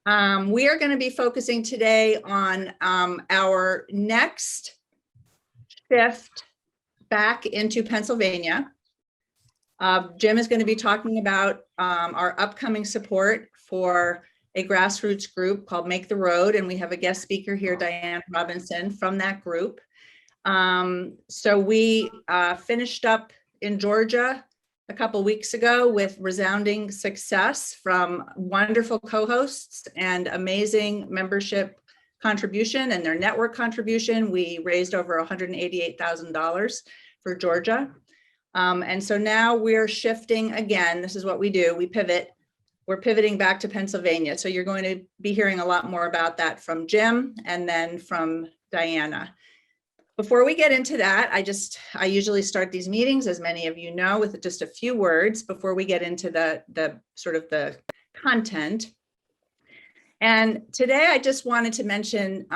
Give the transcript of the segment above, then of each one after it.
We are going to be focusing today on our next shift back into Pennsylvania. Jim is going to be talking about our upcoming support for a grassroots group called Make the Road, and we have a guest speaker here, Diane Robinson, from that group. So we finished up in Georgia a couple weeks ago with resounding success from wonderful co-hosts and amazing membership contribution and their network contribution. We raised over $188,000 for Georgia. And so now we're shifting again. This is what we do. We pivot. We're pivoting back to Pennsylvania. So you're going to be hearing a lot more about that from Jim and then from Diana. Before we get into that, I usually start these meetings, as many of you know, with just a few words before we get into the sort of the content. And today I just wanted to mention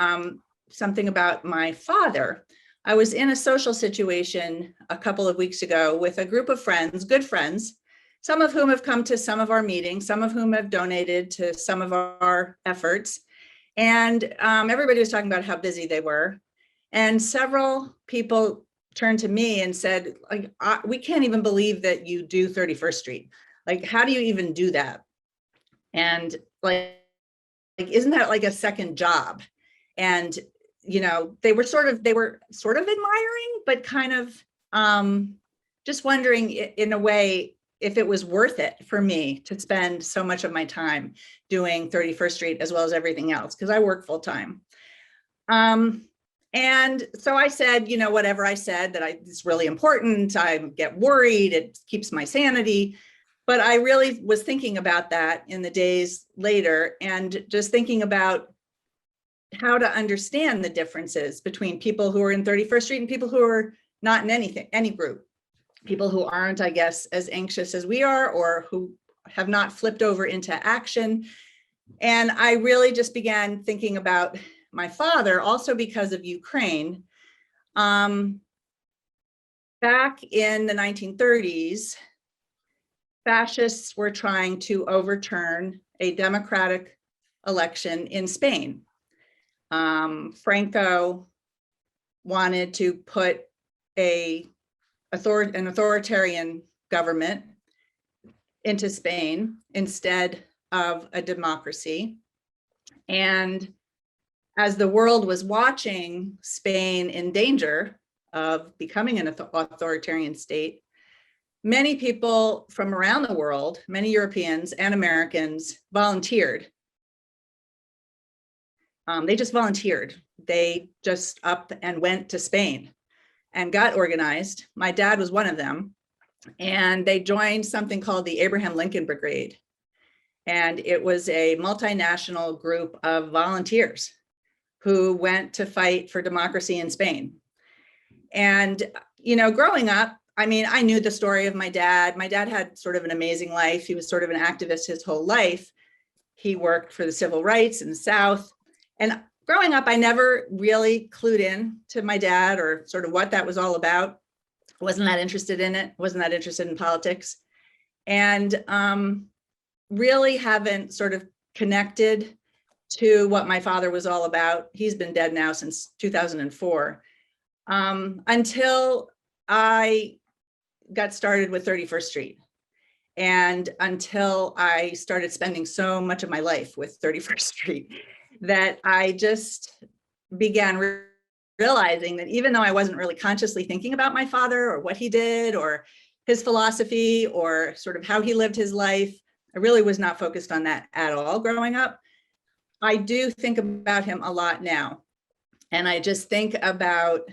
something about my father. I was in a social situation a couple of weeks ago with a group of friends, good friends, some of whom have come to some of our meetings, some of whom have donated to some of our efforts. And everybody was talking about how busy they were. And several people turned to me and said, like, we can't even believe that you do 31st Street. Like, how do you even do that? And like isn't that like a second job? And, you know, they were sort of admiring, but kind of just wondering in a way if it was worth it for me to spend so much of my time doing 31st Street as well as everything else, because I work full time. And so I said, you know, whatever I said, that it's really important. I get worried. It keeps my sanity. But I really was thinking about that in the days later and just thinking about how to understand the differences between people who are in 31st Street and people who are not in any group. People who aren't, I guess, as anxious as we are, or who have not flipped over into action. And I really just began thinking about my father, also because of Ukraine. Back in the 1930s, fascists were trying to overturn a democratic election in Spain. Franco wanted to put an authoritarian government into Spain instead of a democracy. And as the world was watching Spain in danger of becoming an authoritarian state, many people from around the world, many Europeans and Americans, volunteered. They just volunteered. They just up and went to Spain and got organized. My dad was one of them. And they joined something called the Abraham Lincoln Brigade. And it was a multinational group of volunteers who went to fight for democracy in Spain. And, you know, growing up, I mean, I knew the story of my dad. My dad had sort of an amazing life. He was sort of an activist his whole life. He worked for the civil rights in the South. And growing up, I never really clued in to my dad or sort of what that was all about. Wasn't that interested in it. Wasn't that interested in politics. And really haven't sort of connected to what my father was all about. He's been dead now since 2004, until I got started with 31st Street. And until I started spending so much of my life with 31st Street, that I just began realizing that even though I wasn't really consciously thinking about my father or what he did or his philosophy or sort of how he lived his life, I really was not focused on that at all growing up. I do think about him a lot now. And I just think about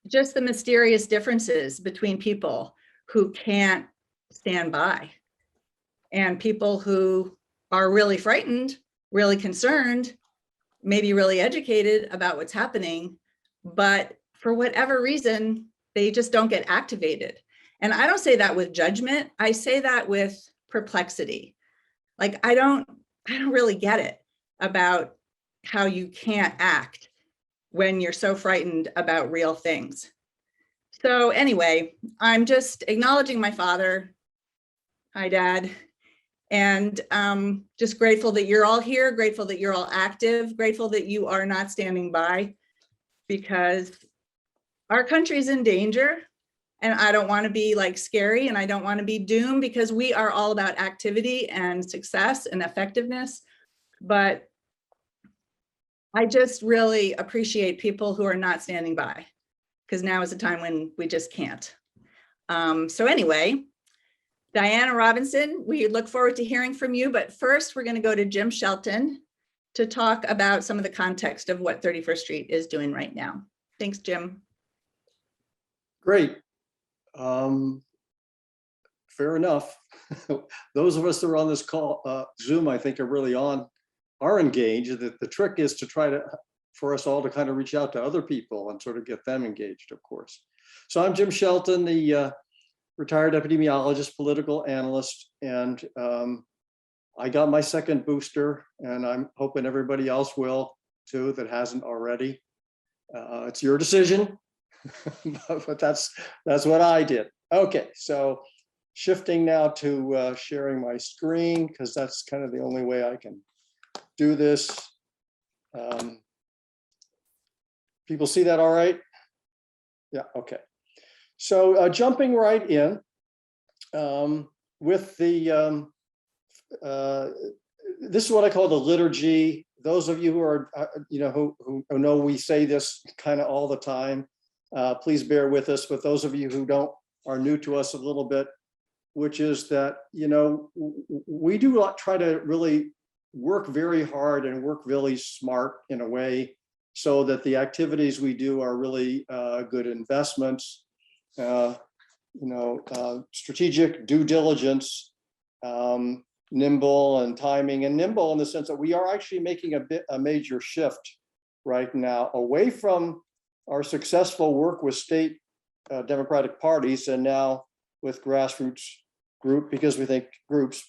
just the mysterious differences between people who can't stand by and people who are really frightened, really concerned, maybe really educated about what's happening, but for whatever reason, they just don't get activated. And I don't say that with judgment. I say that with perplexity. Like, I don't really get it about how you can't act when you're so frightened about real things. So anyway, I'm just acknowledging my father. Hi, Dad. And just grateful that you're all here, grateful that you're all active, grateful that you are not standing by, because our country's in danger. And I don't want to be like scary, and I don't want to be doomed, because we are all about activity and success and effectiveness. But I just really appreciate people who are not standing by, because now is a time when we just can't. So anyway, Diana Robinson, we look forward to hearing from you. But first, we're going to go to Jim Shelton to talk about some of the context of what 31st Street is doing right now. Thanks, Jim. Great. Fair enough. Those of us that are on this call, Zoom, I think are engaged. The trick is to for us all to kind of reach out to other people and sort of get them engaged, of course. So I'm Jim Shelton, the retired epidemiologist, political analyst, and I got my second booster, and I'm hoping everybody else will too that hasn't already. It's your decision, but that's what I did. Okay, so shifting now to sharing my screen, because that's kind of the only way I can do this. People see that all right? Yeah, okay. So jumping right in with the, this is what I call the liturgy. Those of you who are, who know we say this kind of all the time, please bear with us. But those of you who are new to us a little bit, which is that, we do try to really work very hard and work really smart in a way so that the activities we do are really good investments, strategic due diligence, nimble and timing, and nimble in the sense that we are actually making a major shift right now away from our successful work with state Democratic parties and now with grassroots groups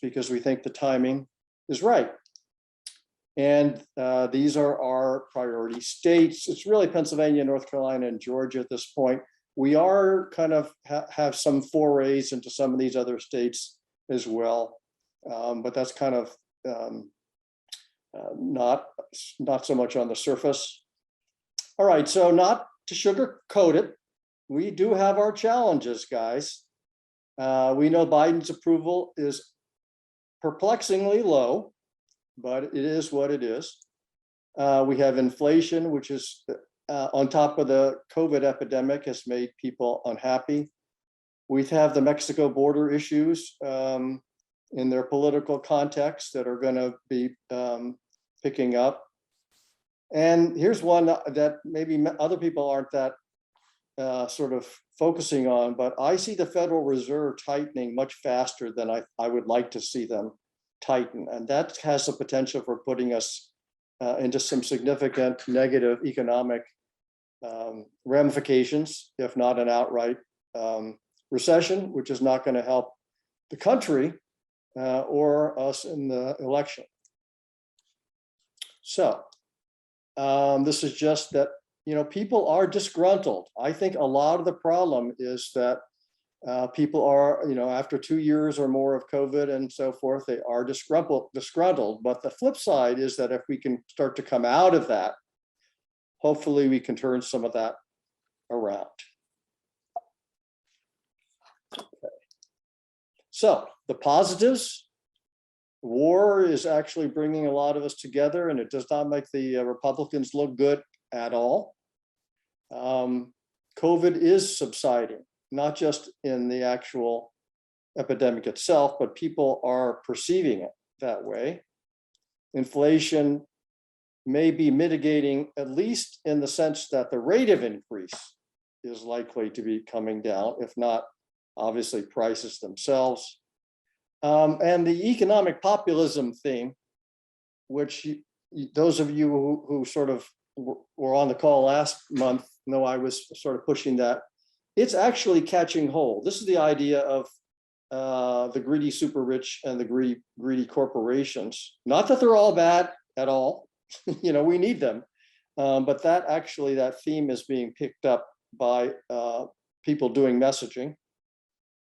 because we think the timing is right. And these are our priority states. It's really Pennsylvania, North Carolina, and Georgia at this point. We are kind of have some forays into some of these other states as well, but that's kind of not so much on the surface. All right, so not to sugarcoat it, we do have our challenges, guys. We know Biden's approval is perplexingly low, but it is what it is. We have inflation, which is on top of the COVID epidemic, has made people unhappy. We have the Mexico border issues in their political context that are going to be picking up. And here's one that maybe other people aren't that sort of focusing on, but I see the Federal Reserve tightening much faster than I would like to see them tighten. And that has the potential for putting us into some significant negative economic ramifications, if not an outright recession, which is not going to help the country or us in the election. So this is just that, people are disgruntled. I think a lot of the problem is that people are, after 2 years or more of COVID and so forth, they are disgruntled. But the flip side is that if we can start to come out of that, hopefully we can turn some of that around. Okay. So the positives, war is actually bringing a lot of us together, and it does not make the Republicans look good at all. COVID is subsiding, not just in the actual epidemic itself, but people are perceiving it that way. Inflation may be mitigating, at least in the sense that the rate of increase is likely to be coming down, if not, obviously, prices themselves. And the economic populism theme, which those of you who sort of were on the call last month know I was sort of pushing that. It's actually catching hold. This is the idea of the greedy super rich and the greedy corporations. Not that they're all bad at all. We need them. But that theme is being picked up by people doing messaging.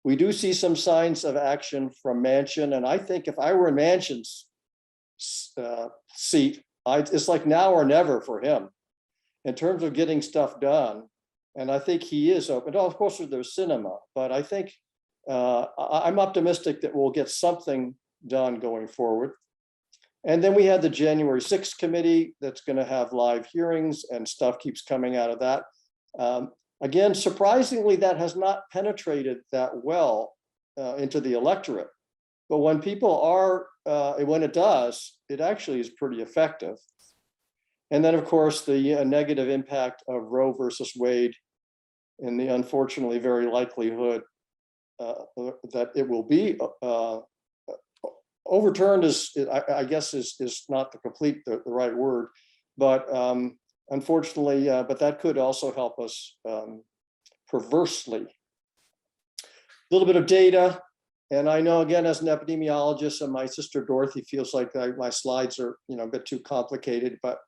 We do see some signs of action from Manchin, and I think if I were in Manchin's seat, it's like now or never for him in terms of getting stuff done. And I think he is open. Oh, of course, there's cinema, but I think I'm optimistic that we'll get something done going forward. And then we had the January 6th committee that's going to have live hearings, and stuff keeps coming out of that. Again, surprisingly, that has not penetrated that well into the electorate. But when people are, when it does, it actually is pretty effective. And then, of course, the negative impact of Roe versus Wade, and the unfortunately very likelihood that it will be overturned is, I guess, is not the right word, but unfortunately, but that could also help us perversely. A little bit of data, and I know, again, as an epidemiologist, and my sister Dorothy feels like my slides are a bit too complicated, but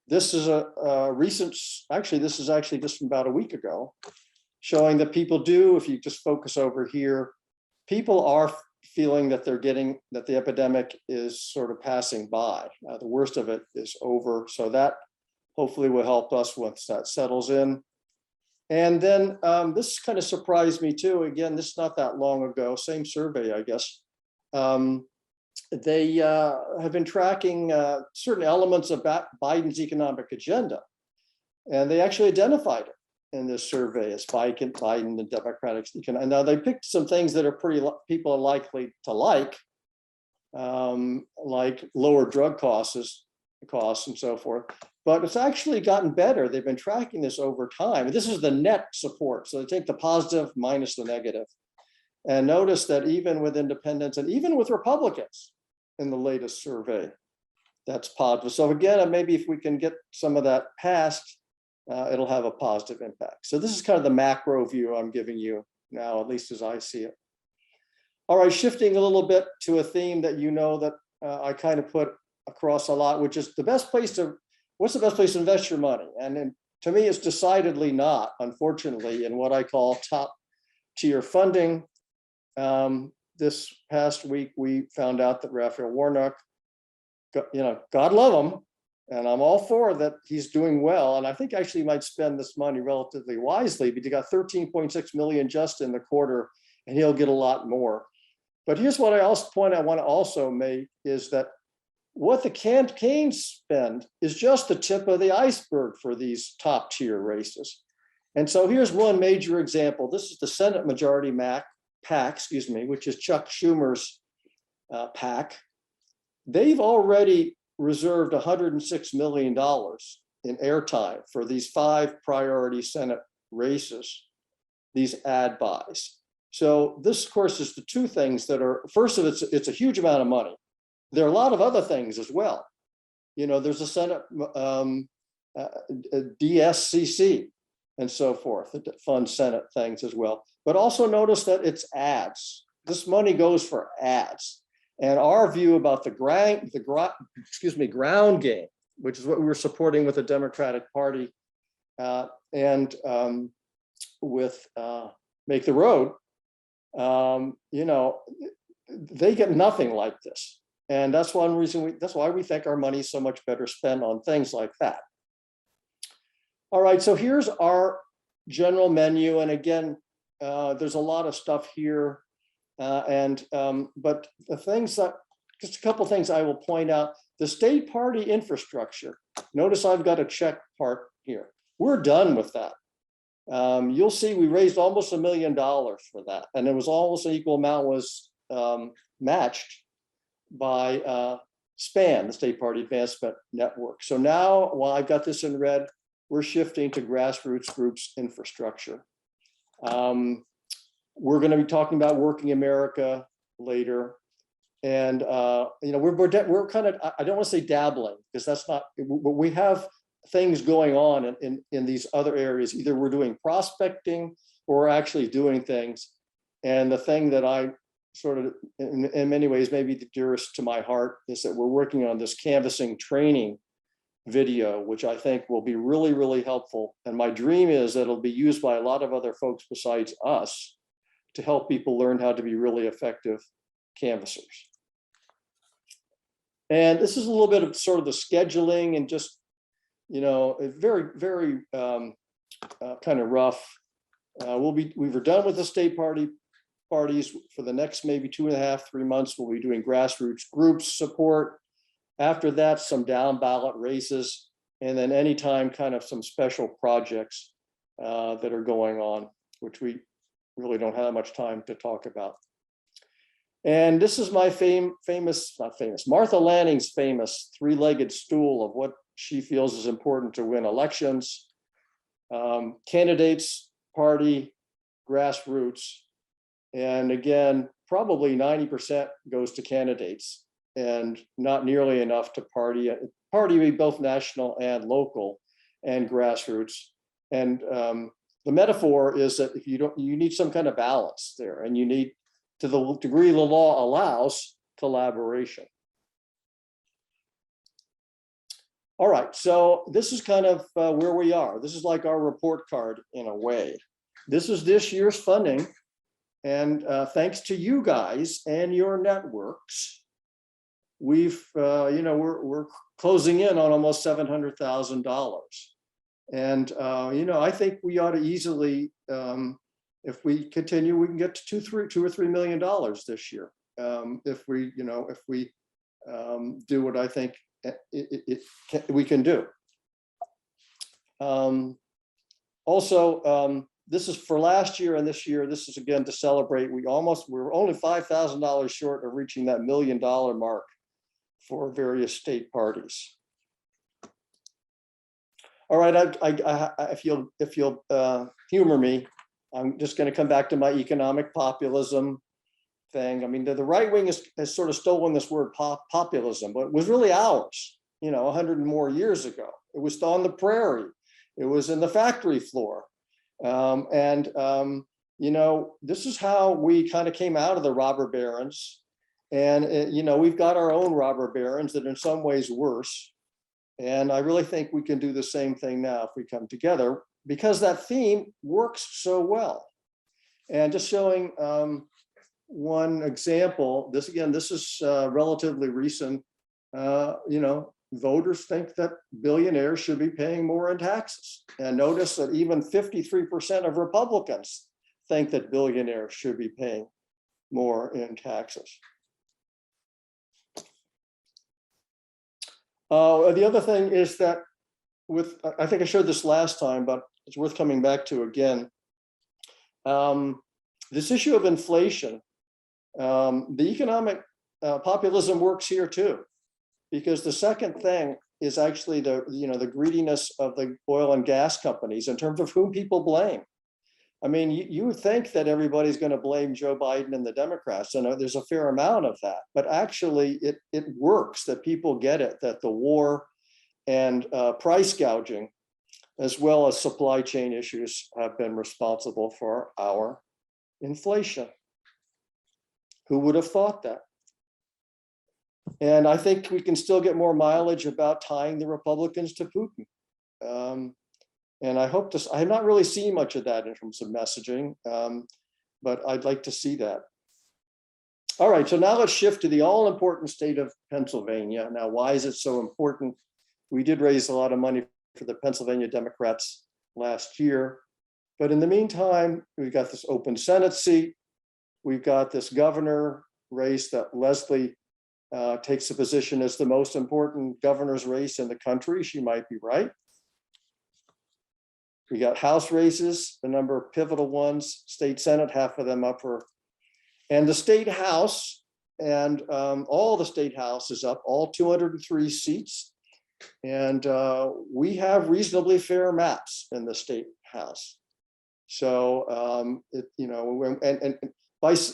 this is a recent, actually, this is actually just from about a week ago, showing that people do, if you just focus over here, people are feeling that that the epidemic is sort of passing by. The worst of it is over. So that hopefully will help us once that settles in. And then this kind of surprised me too. Again, this is not that long ago, same survey, I guess. They have been tracking certain elements of Biden's economic agenda. And they actually identified it in this survey as Biden, the Democratic. And now they picked some things that are people are likely to like lower drug costs and so forth. But it's actually gotten better. They've been tracking this over time. And this is the net support. So they take the positive minus the negative. And notice that even with independents and even with Republicans in the latest survey, that's positive. So again, maybe if we can get some of that passed, it'll have a positive impact. So this is kind of the macro view I'm giving you now, at least as I see it. All right, shifting a little bit to a theme that that I kind of put across a lot, which is what's the best place to invest your money? And to me, it's decidedly not, unfortunately, in what I call top tier funding. This past week, we found out that Raphael Warnock, God love him, and I'm all for that, he's doing well. And I think actually he might spend this money relatively wisely, but he got 13.6 million just in the quarter, and he'll get a lot more. But here's what I want to also make is that what the campaigns spend is just the tip of the iceberg for these top tier races. And so here's one major example. This is the Senate Majority PAC, which is Chuck Schumer's PAC. They've already reserved $106 million in airtime for these 5 priority Senate races, these ad buys. So this, of course, is the two things that are, first of it's a huge amount of money. There are a lot of other things as well. There's a Senate DSCC and so forth that fund Senate things as well. But also notice that it's ads. This money goes for ads. And our view about the ground game, which is what we were supporting with the Democratic Party and with Make the Road, they get nothing like this. And that's one reason that's why we think our money is so much better spent on things like that. All right, so here's our general menu. And again, there's a lot of stuff here. But the things that, just a couple things I will point out, the state party infrastructure. Notice I've got a check part here. We're done with that. You'll see we raised almost $1 million for that. And it was almost an equal amount was matched by SPAN, the State Party Advancement Network. So now, while I've got this in red, we're shifting to grassroots groups infrastructure. We're going to be talking about Working America later. And, we're kind of, I don't want to say dabbling, because that's not, but we have things going on in these other areas. Either we're doing prospecting or we're actually doing things. And the thing that I sort of, in many ways, maybe the dearest to my heart is that we're working on this canvassing training video, which I think will be really, really helpful. And my dream is that it'll be used by a lot of other folks besides us to help people learn how to be really effective canvassers. And this is a little bit of sort of the scheduling and just, you know, a very, very kind of rough. We were done with the state parties for the next maybe 2.5, 3 months. We'll be doing grassroots groups support. After that, some down ballot races, and then anytime kind of some special projects that are going on, which we really don't have much time to talk about. And this is my Martha Lanning's famous three-legged stool of what she feels is important to win elections. Candidates, party, grassroots. And again, probably 90% goes to candidates and not nearly enough to party. Party would be both national and local and grassroots. And the metaphor is that if you need some kind of balance there, and you need, to the degree the law allows, collaboration. All right, so this is kind of where we are. This is like our report card in a way. This is this year's funding. And thanks to you guys and your networks, we've, we're closing in on almost $700,000. And, I think we ought to easily, if we continue, we can get to $2 or $3 million this year. If we do what I think we can do. Also, this is for last year and this year. This is again to celebrate. We're only $5,000 short of reaching that $1 million mark for various state parties. All right, if you'll humor me, I'm just going to come back to my economic populism thing. I mean, the right wing has sort of stolen this word populism, but it was really ours, 100 and more years ago. It was on the prairie. It was in the factory floor. This is how we kind of came out of the robber barons. And, we've got our own robber barons that are in some ways worse. And I really think we can do the same thing now if we come together, because that theme works so well. And just showing one example, this is relatively recent. Voters think that billionaires should be paying more in taxes. And notice that even 53% of Republicans think that billionaires should be paying more in taxes. The other thing is that I think I showed this last time, but it's worth coming back to again. This issue of inflation, the economic populism works here too, because the second thing is actually the greediness of the oil and gas companies in terms of whom people blame. I mean, you would think that everybody's going to blame Joe Biden and the Democrats. I know there's a fair amount of that, but actually it works, that people get it, that the war and price gouging, as well as supply chain issues, have been responsible for our inflation. Who would have thought that? And I think we can still get more mileage about tying the Republicans to Putin. And I hope I have not really seen much of that in terms of messaging, but I'd like to see that. All right, so now let's shift to the all-important state of Pennsylvania. Now, why is it so important? We did raise a lot of money for the Pennsylvania Democrats last year, but in the meantime, we've got this open Senate seat. We've got this governor race that Leslie takes a position as the most important governor's race in the country. She might be right. We got House races, a number of pivotal ones, state Senate, half of them up for, and the state House, and all the state House is up, all 203 seats. And we have reasonably fair maps in the state House. So,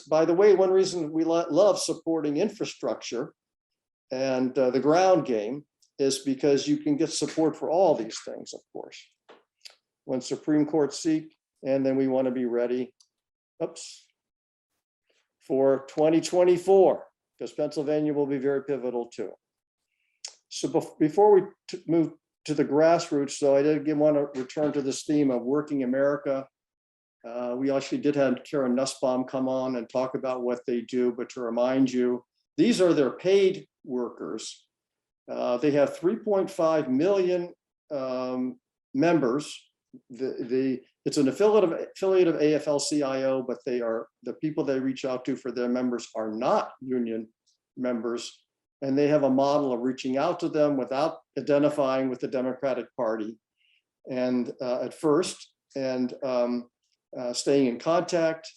by the way, one reason we love supporting infrastructure and the ground game is because you can get support for all these things, of course. One Supreme Court seat, and then we want to be ready, for 2024, because Pennsylvania will be very pivotal too. So before we move to the grassroots, though, I did want to return to this theme of working America. We actually did have Karen Nussbaum come on and talk about what they do, but to remind you, these are their paid workers. They have 3.5 million members. It's an affiliate of AFL-CIO, but the people they reach out to for their members are not union members. And they have a model of reaching out to them without identifying with the Democratic Party and at first, and staying in contact.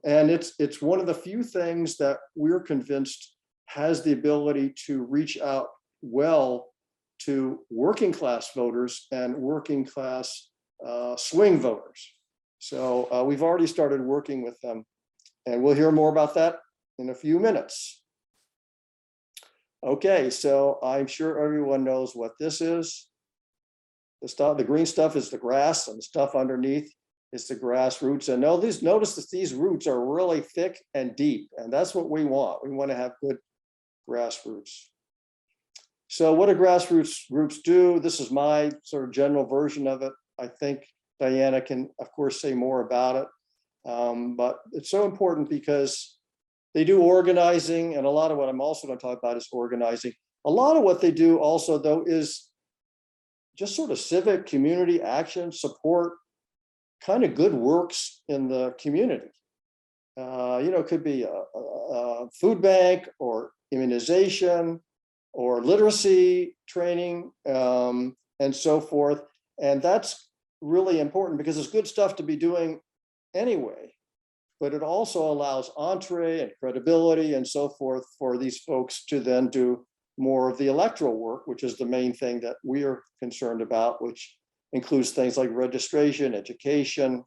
And it's one of the few things that we're convinced has the ability to reach out well to working class voters and working class swing voters. So we've already started working with them, and we'll hear more about that in a few minutes. Okay, so I'm sure everyone knows what this is. The green stuff is the grass, and the stuff underneath is the grassroots. And notice that these roots are really thick and deep, and that's what we want. We want to have good grassroots. So what do grassroots groups do? This is my sort of general version of it. I think Diana can, of course, say more about it. But it's so important because they do organizing, and a lot of what I'm also going to talk about is organizing. A lot of what they do also, though, is just sort of civic community action, support, kind of good works in the community. It could be a food bank or immunization or literacy training and so forth. And that's really important because it's good stuff to be doing anyway, but it also allows entree and credibility and so forth for these folks to then do more of the electoral work, which is the main thing that we are concerned about, which includes things like registration, education,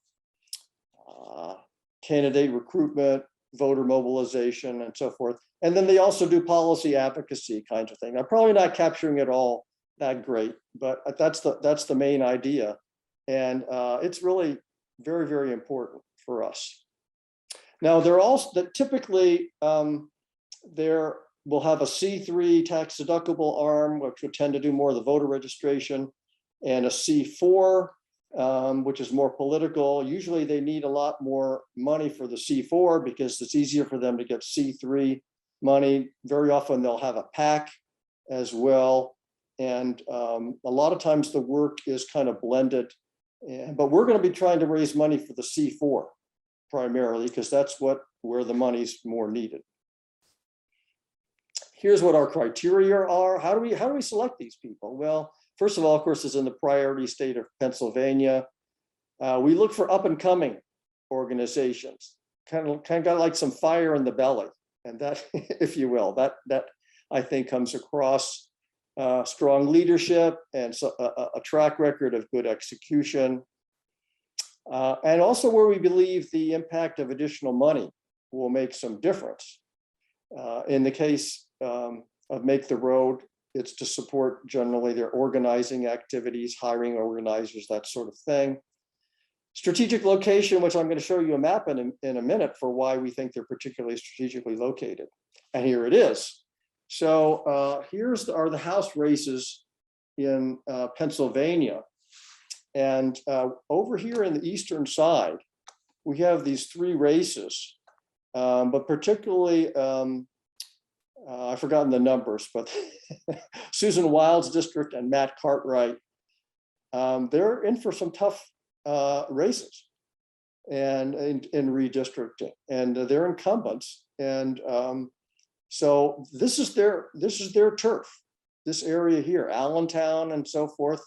candidate recruitment, voter mobilization, and so forth. And then they also do policy advocacy kinds of thing. I'm probably not capturing it all that great, but that's the main idea. And it's really very, very important for us. Now, they're also typically there will have a C3 tax deductible arm, which would tend to do more of the voter registration, and a C4, which is more political. Usually they need a lot more money for the C4 because it's easier for them to get C3 money. Very often they'll have a PAC as well. And a lot of times the work is kind of blended, but we're going to be trying to raise money for the C4 primarily because that's where the money's more needed. Here's what our criteria are. How do we select these people? Well, first of all, of course, is in the priority state of Pennsylvania. We look for up and coming organizations, kind of got like some fire in the belly, and that, if you will, that I think comes across strong leadership and so, a track record of good execution, and also where we believe the impact of additional money will make some difference. In the case of Make the Road, it's to support generally their organizing activities, hiring organizers, that sort of thing. Strategic location, which I'm going to show you a map in a minute for why we think they're particularly strategically located. And here it is. So are the House races in Pennsylvania. And over here in the eastern side, we have these three races, but particularly, I've forgotten the numbers, but Susan Wild's district and Matt Cartwright, they're in for some tough races and in redistricting, and they're incumbents. And so this is their turf, this area here, Allentown and so forth.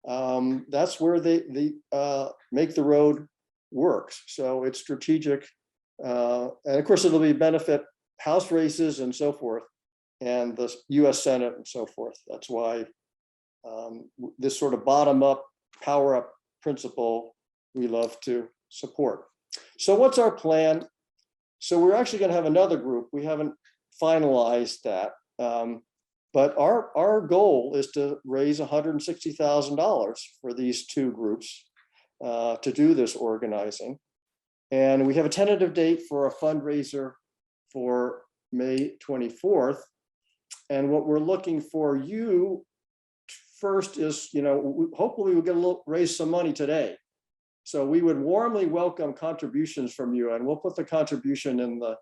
That's where they Make the Road works. So it's strategic. And of course, it'll be benefit House races and so forth, and the US Senate and so forth. That's why this sort of bottom-up, power-up principle we love to support. So what's our plan? So we're actually going to have another group. We haven't finalized that, but our goal is to raise $160,000 for these two groups to do this organizing. And we have a tentative date for a fundraiser for May 24th. And what we're looking for you first is, hopefully we'll raise some money today. So we would warmly welcome contributions from you, and we'll put the contribution in the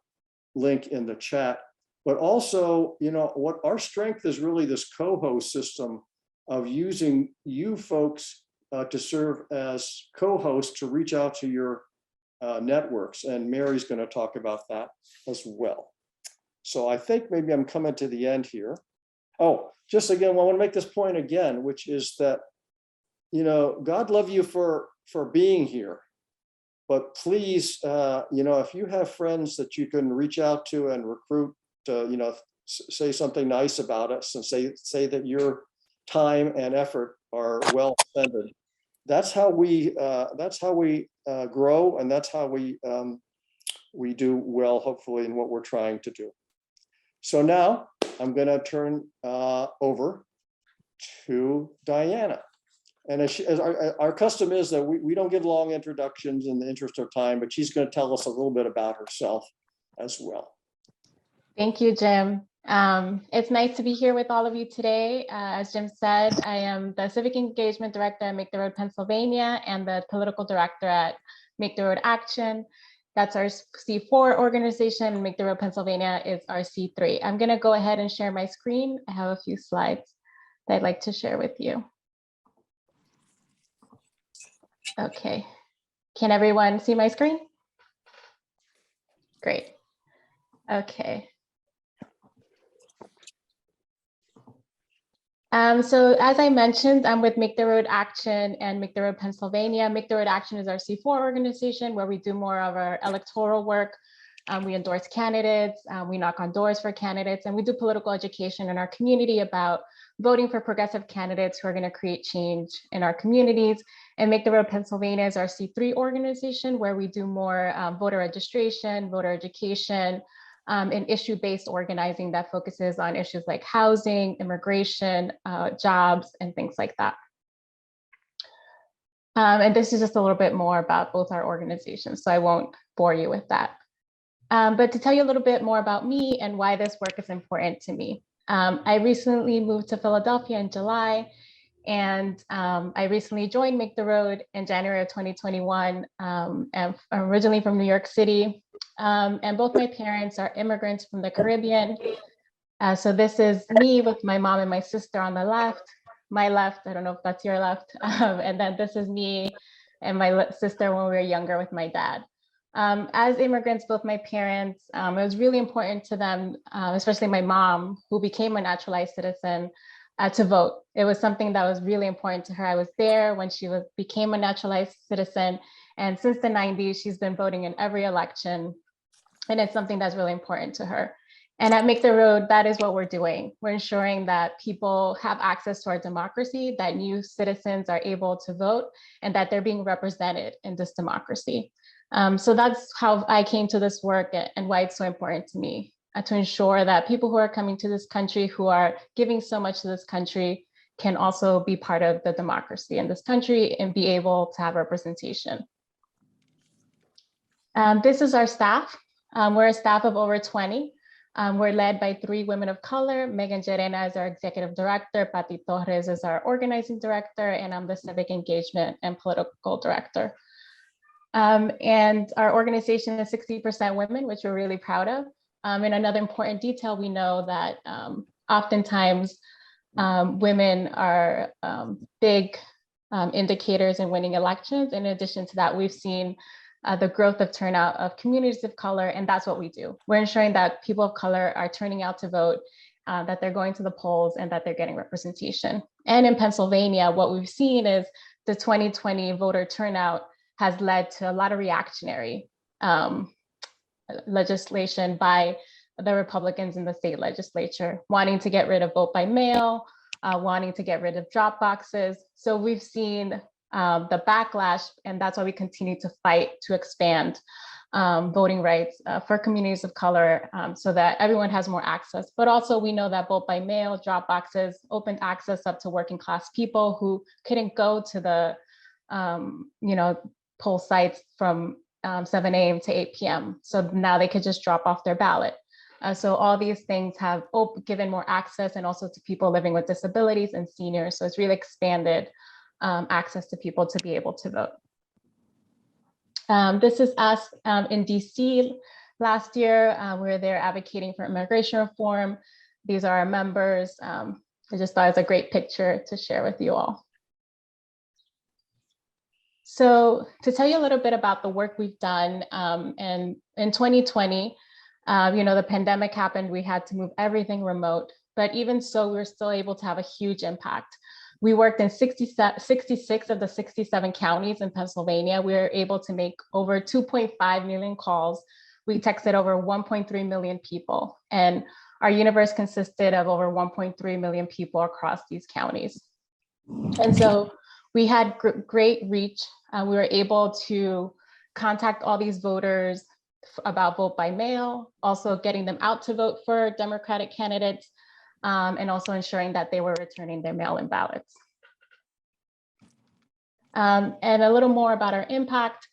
link in the chat. But also, what our strength is really this co-host system of using you folks to serve as co-hosts to reach out to your networks. And Mary's going to talk about that as well. So I think maybe I'm coming to the end here. Oh, just again, I want to make this point again, which is that, God love you for being here. But please, if you have friends that you can reach out to and recruit to, say something nice about us and say that your time and effort are well spent. That's how we grow, and that's how we do well, hopefully, in what we're trying to do. So now I'm going to turn over to Diana. And as our custom is that we don't give long introductions in the interest of time, but she's going to tell us a little bit about herself as well. Thank you, Jim. It's nice to be here with all of you today. As Jim said, I am the Civic Engagement Director at Make the Road Pennsylvania and the Political Director at Make the Road Action. That's our C4 organization. Make the Road Pennsylvania is our C3. I'm going to go ahead and share my screen. I have a few slides that I'd like to share with you. Okay. Can everyone see my screen? Great. Okay. So as I mentioned, I'm with Make the Road Action and Make the Road Pennsylvania. Make the Road Action is our C4 organization where we do more of our electoral work. We endorse candidates, we knock on doors for candidates, and we do political education in our community about voting for progressive candidates who are going to create change in our communities. And Make the Road Pennsylvania is our C3 organization where we do more voter registration, voter education, and issue-based organizing that focuses on issues like housing, immigration, jobs, and things like that. And this is just a little bit more about both our organizations, so I won't bore you with that. But to tell you a little bit more about me and why this work is important to me. I recently moved to Philadelphia in July, and I recently joined Make the Road in January of 2021. I'm originally from New York City, and both my parents are immigrants from the Caribbean. So this is me with my mom and my sister on the left. My left, I don't know if that's your left. And then this is me and my sister when we were younger with my dad. As immigrants, both my parents, it was really important to them, especially my mom, who became a naturalized citizen, to vote. It was something that was really important to her. I was there when she became a naturalized citizen. And since the 90s, she's been voting in every election. And it's something that's really important to her. And at Make the Road, that is what we're doing. We're ensuring that people have access to our democracy, that new citizens are able to vote, and that they're being represented in this democracy. So that's how I came to this work and why it's so important to me, to ensure that people who are coming to this country, who are giving so much to this country, can also be part of the democracy in this country and be able to have representation. This is our staff. We're a staff of over 20. We're led by 3 women of color. Megan Llerena is our executive director, Patti Torres is our organizing director, and I'm the civic engagement and political director. And our organization is 60% women, which we're really proud of. And another important detail, we know that oftentimes women are big indicators in winning elections. In addition to that, we've seen the growth of turnout of communities of color, and that's what we do. We're ensuring that people of color are turning out to vote, that they're going to the polls, and that they're getting representation. And in Pennsylvania, what we've seen is the 2020 voter turnout has led to a lot of reactionary legislation by the Republicans in the state legislature, wanting to get rid of vote by mail, wanting to get rid of drop boxes. So we've seen the backlash, and that's why we continue to fight to expand voting rights for communities of color so that everyone has more access. But also we know that vote by mail, drop boxes opened access up to working class people who couldn't go to the poll sites from 7 a.m. to 8 p.m. So now they could just drop off their ballot. So all these things have given more access, and also to people living with disabilities and seniors. So it's really expanded access to people to be able to vote. This is us in DC last year. We were there advocating for immigration reform. These are our members. I just thought it was a great picture to share with you all. So to tell you a little bit about the work we've done, and in 2020, the pandemic happened, we had to move everything remote, but even so, we were still able to have a huge impact. We worked in 66 of the 67 counties in Pennsylvania. We were able to make over 2.5 million calls. We texted over 1.3 million people, and our universe consisted of over 1.3 million people across these counties. And so we had great reach. We were able to contact all these voters about vote by mail, also getting them out to vote for Democratic candidates, and also ensuring that they were returning their mail-in ballots. And a little more about our impact.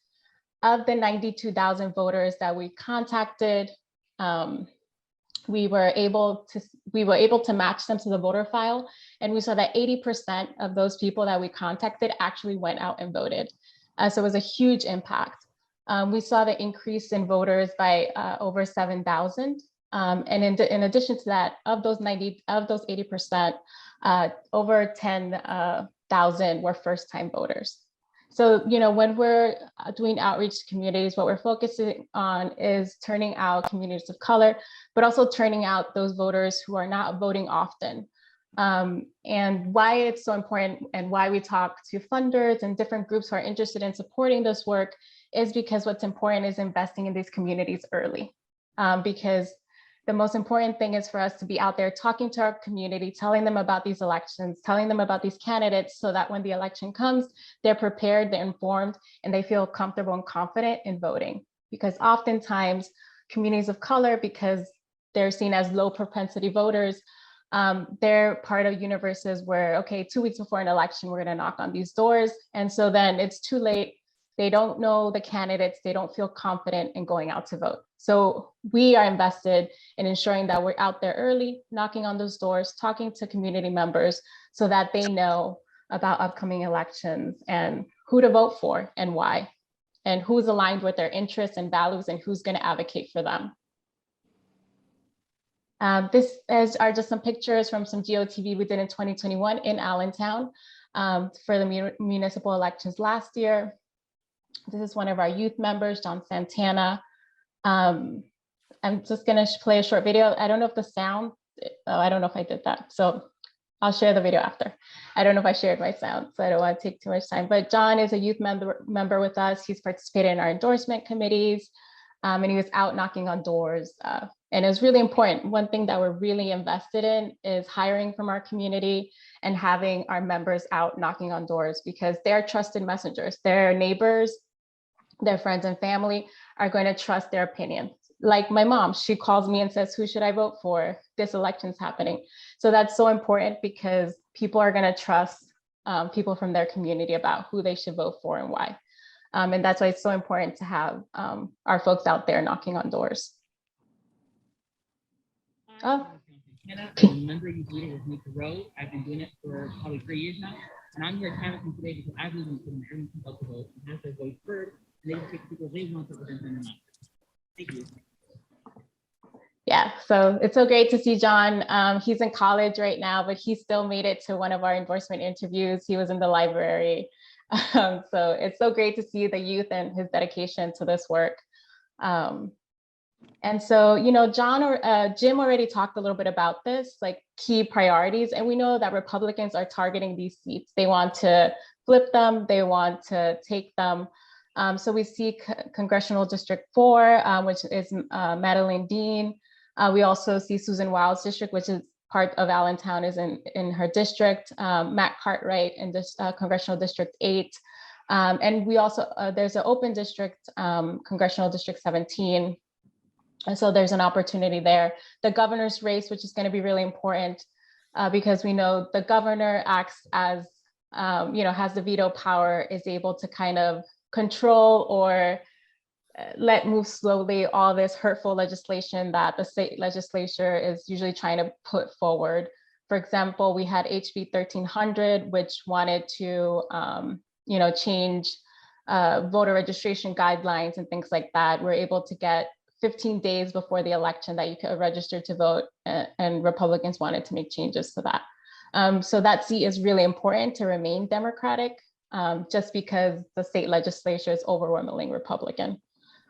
Of the 92,000 voters that we contacted, we were able to match them to the voter file, and we saw that 80% of those people that we contacted actually went out and voted. So it was a huge impact. We saw the increase in voters by over 7,000. And in addition to that, of those 80%, over 10,000 were first-time voters. So, when we're doing outreach to communities, what we're focusing on is turning out communities of color, but also turning out those voters who are not voting often. And why it's so important and why we talk to funders and different groups who are interested in supporting this work is because what's important is investing in these communities early. Because the most important thing is for us to be out there talking to our community, telling them about these elections, telling them about these candidates, so that when the election comes, they're prepared, they're informed, and they feel comfortable and confident in voting. Because oftentimes communities of color, because they're seen as low propensity voters, they're part of universes where, okay, 2 weeks before an election, we're gonna knock on these doors. And so then it's too late. They don't know the candidates. They don't feel confident in going out to vote. So we are invested in ensuring that we're out there early, knocking on those doors, talking to community members so that they know about upcoming elections and who to vote for and why, and who's aligned with their interests and values and who's going to advocate for them. Are just some pictures from some GOTV we did in 2021 in Allentown for the municipal elections last year. This is one of our youth members, John Santana. I'm just gonna play a short video. I don't know if the sound, I don't know if I did that. So I'll share the video after. I don't know if I shared my sound, so I don't want to take too much time. But John is a youth member with us. He's participated in our endorsement committees, and he was out knocking on doors. And it was really important. One thing that we're really invested in is hiring from our community and having our members out knocking on doors, because they're trusted messengers. Their neighbors, their friends and family are going to trust their opinion. Like my mom, she calls me and says, who should I vote for? This election's happening. So that's so important, because people are going to trust people from their community about who they should vote for and why. And that's why it's so important to have our folks out there knocking on doors. I'm a member of Youth Leader with Make the Road. I've been doing it for probably 3 years now. And I'm here canvassing today because I believe in putting everyone out to vote and have their voice heard, and they can take people they want to represent them or not. Thank you. Yeah, so it's so great to see John. He's in college right now, but he still made it to one of our endorsement interviews. He was in the library. So it's so great to see the youth and his dedication to this work. And so, Jim already talked a little bit about this, like key priorities. And we know that Republicans are targeting these seats. They want to flip them. They want to take them. So we see Congressional District 4, which is Madeline Dean. We also see Susan Wild's district, which is part of Allentown, is in her district. Matt Cartwright in this Congressional District 8. And we also, there's an open district, Congressional District 17. And so there's an opportunity there. The governor's race, which is going to be really important, because we know the governor acts as, has the veto power, is able to kind of control or let move slowly all this hurtful legislation that the state legislature is usually trying to put forward. For example, we had HB 1300, which wanted to, change voter registration guidelines and things like that. We're able to get 15 days before the election that you could register to vote, and Republicans wanted to make changes to that. So that seat is really important to remain Democratic, just because the state legislature is overwhelmingly Republican.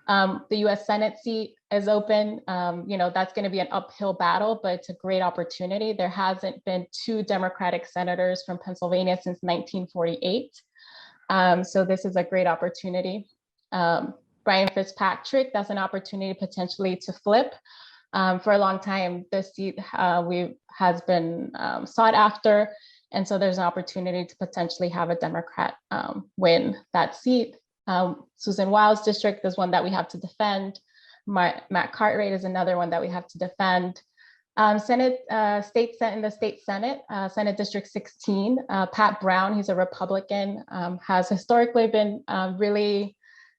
The US Senate seat is open. That's going to be an uphill battle, but it's a great opportunity. There hasn't been 2 Democratic senators from Pennsylvania since 1948. So this is a great opportunity. Brian Fitzpatrick, that's an opportunity potentially to flip. For a long time, the seat has been sought after. And so there's an opportunity to potentially have a Democrat win that seat. Susan Wild's district is one that we have to defend. Matt Cartwright is another one that we have to defend. In the state Senate, Senate District 16, Pat Brown, he's a Republican, has historically been really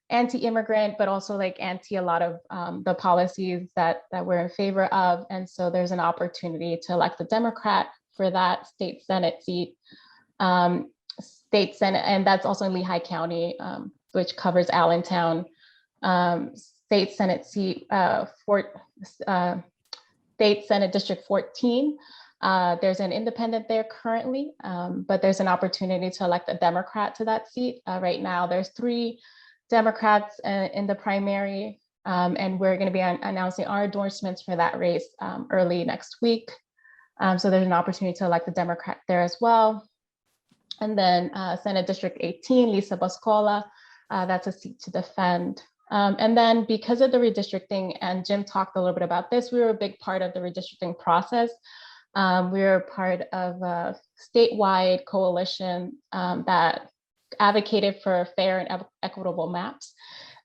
anti-immigrant, but also like anti a lot of the policies that we're in favor of. And so there's an opportunity to elect a Democrat for that state Senate seat. State Senate, and that's also in Lehigh County, which covers Allentown. State Senate seat, State Senate District 14. There's an independent there currently, but there's an opportunity to elect a Democrat to that seat. Right now, there's 3 Democrats in the primary, and we're going to be announcing our endorsements for that race early next week. So there's an opportunity to elect a Democrat there as well. And then Senate District 18, Lisa Boscola, that's a seat to defend. And then because of the redistricting, and Jim talked a little bit about this, we were a big part of the redistricting process. We were part of a statewide coalition that advocated for fair and equitable maps.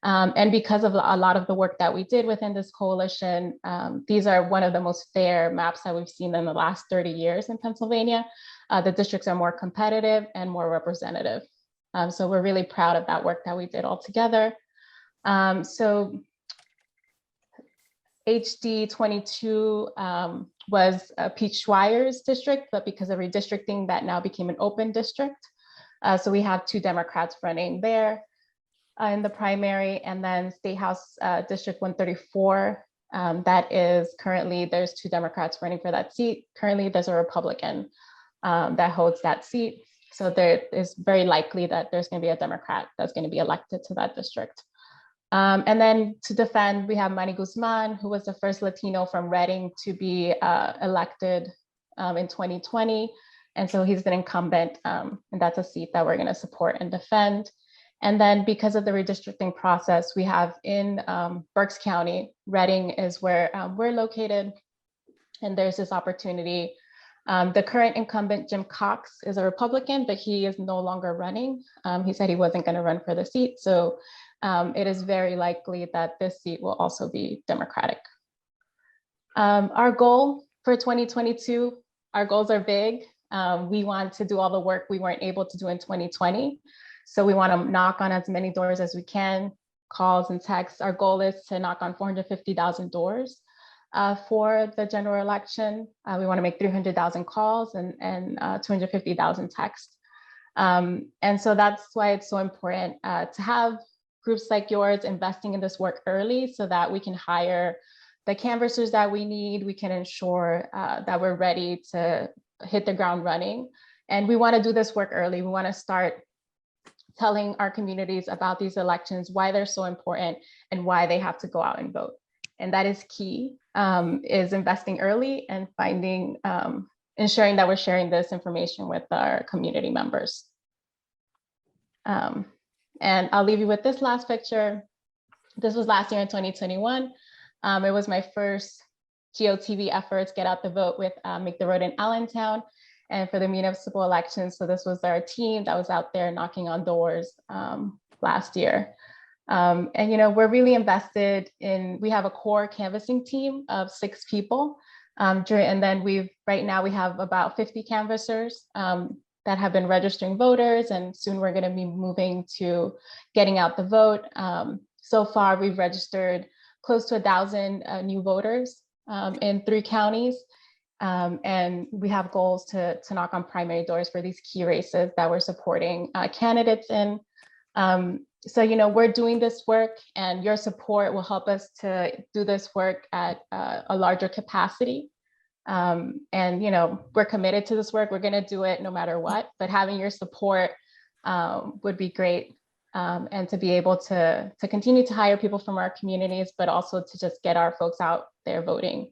And because of a lot of the work that we did within this coalition, these are one of the most fair maps that we've seen in the last 30 years in Pennsylvania. The districts are more competitive and more representative. So we're really proud of that work that we did all together. So HD 22 was Pete Schweier's district, but because of redistricting, that now became an open district. So we have 2 Democrats running there in the primary, and then State House District 134, that is currently, there's 2 Democrats running for that seat. Currently, there's a Republican that holds that seat. So there is very likely that there's going to be a Democrat that's going to be elected to that district. And then to defend, we have Manny Guzman, who was the first Latino from Reading to be elected in 2020. And so he's an incumbent, and that's a seat that we're going to support and defend. And then because of the redistricting process, we have in Berks County, Reading is where we're located. And there's this opportunity. The current incumbent, Jim Cox, is a Republican, but he is no longer running. He said he wasn't going to run for the seat. So it is very likely that this seat will also be Democratic. Our goal for 2022, our goals are big. We want to do all the work we weren't able to do in 2020. So we want to knock on as many doors as we can, calls and texts. Our goal is to knock on 450,000 doors for the general election. We want to make 300,000 calls and 250,000 texts. And so that's why it's so important to have groups like yours investing in this work early so that we can hire the canvassers that we need. We can ensure that we're ready to hit the ground running. And we want to do this work early. We want to start telling our communities about these elections, why they're so important and why they have to go out and vote. And that is key, is investing early and finding, ensuring that we're sharing this information with our community members. And I'll leave you with this last picture. This was last year in 2021. It was my first GOTV efforts, Get Out the Vote with Make the Road in Allentown, and for the municipal elections. So this was our team that was out there knocking on doors last year. And we're really invested in, we have a core canvassing team of 6 people. And then right now we have about 50 canvassers that have been registering voters, and soon we're going to be moving to getting out the vote. So far, we've registered close to 1,000 new voters in 3 counties. And we have goals to knock on primary doors for these key races that we're supporting candidates in. So, you know, we're doing this work, and your support will help us to do this work at a larger capacity. And, you know, we're committed to this work. We're going to do it no matter what, but having your support would be great. And to be able to continue to hire people from our communities, but also to just get our folks out there voting.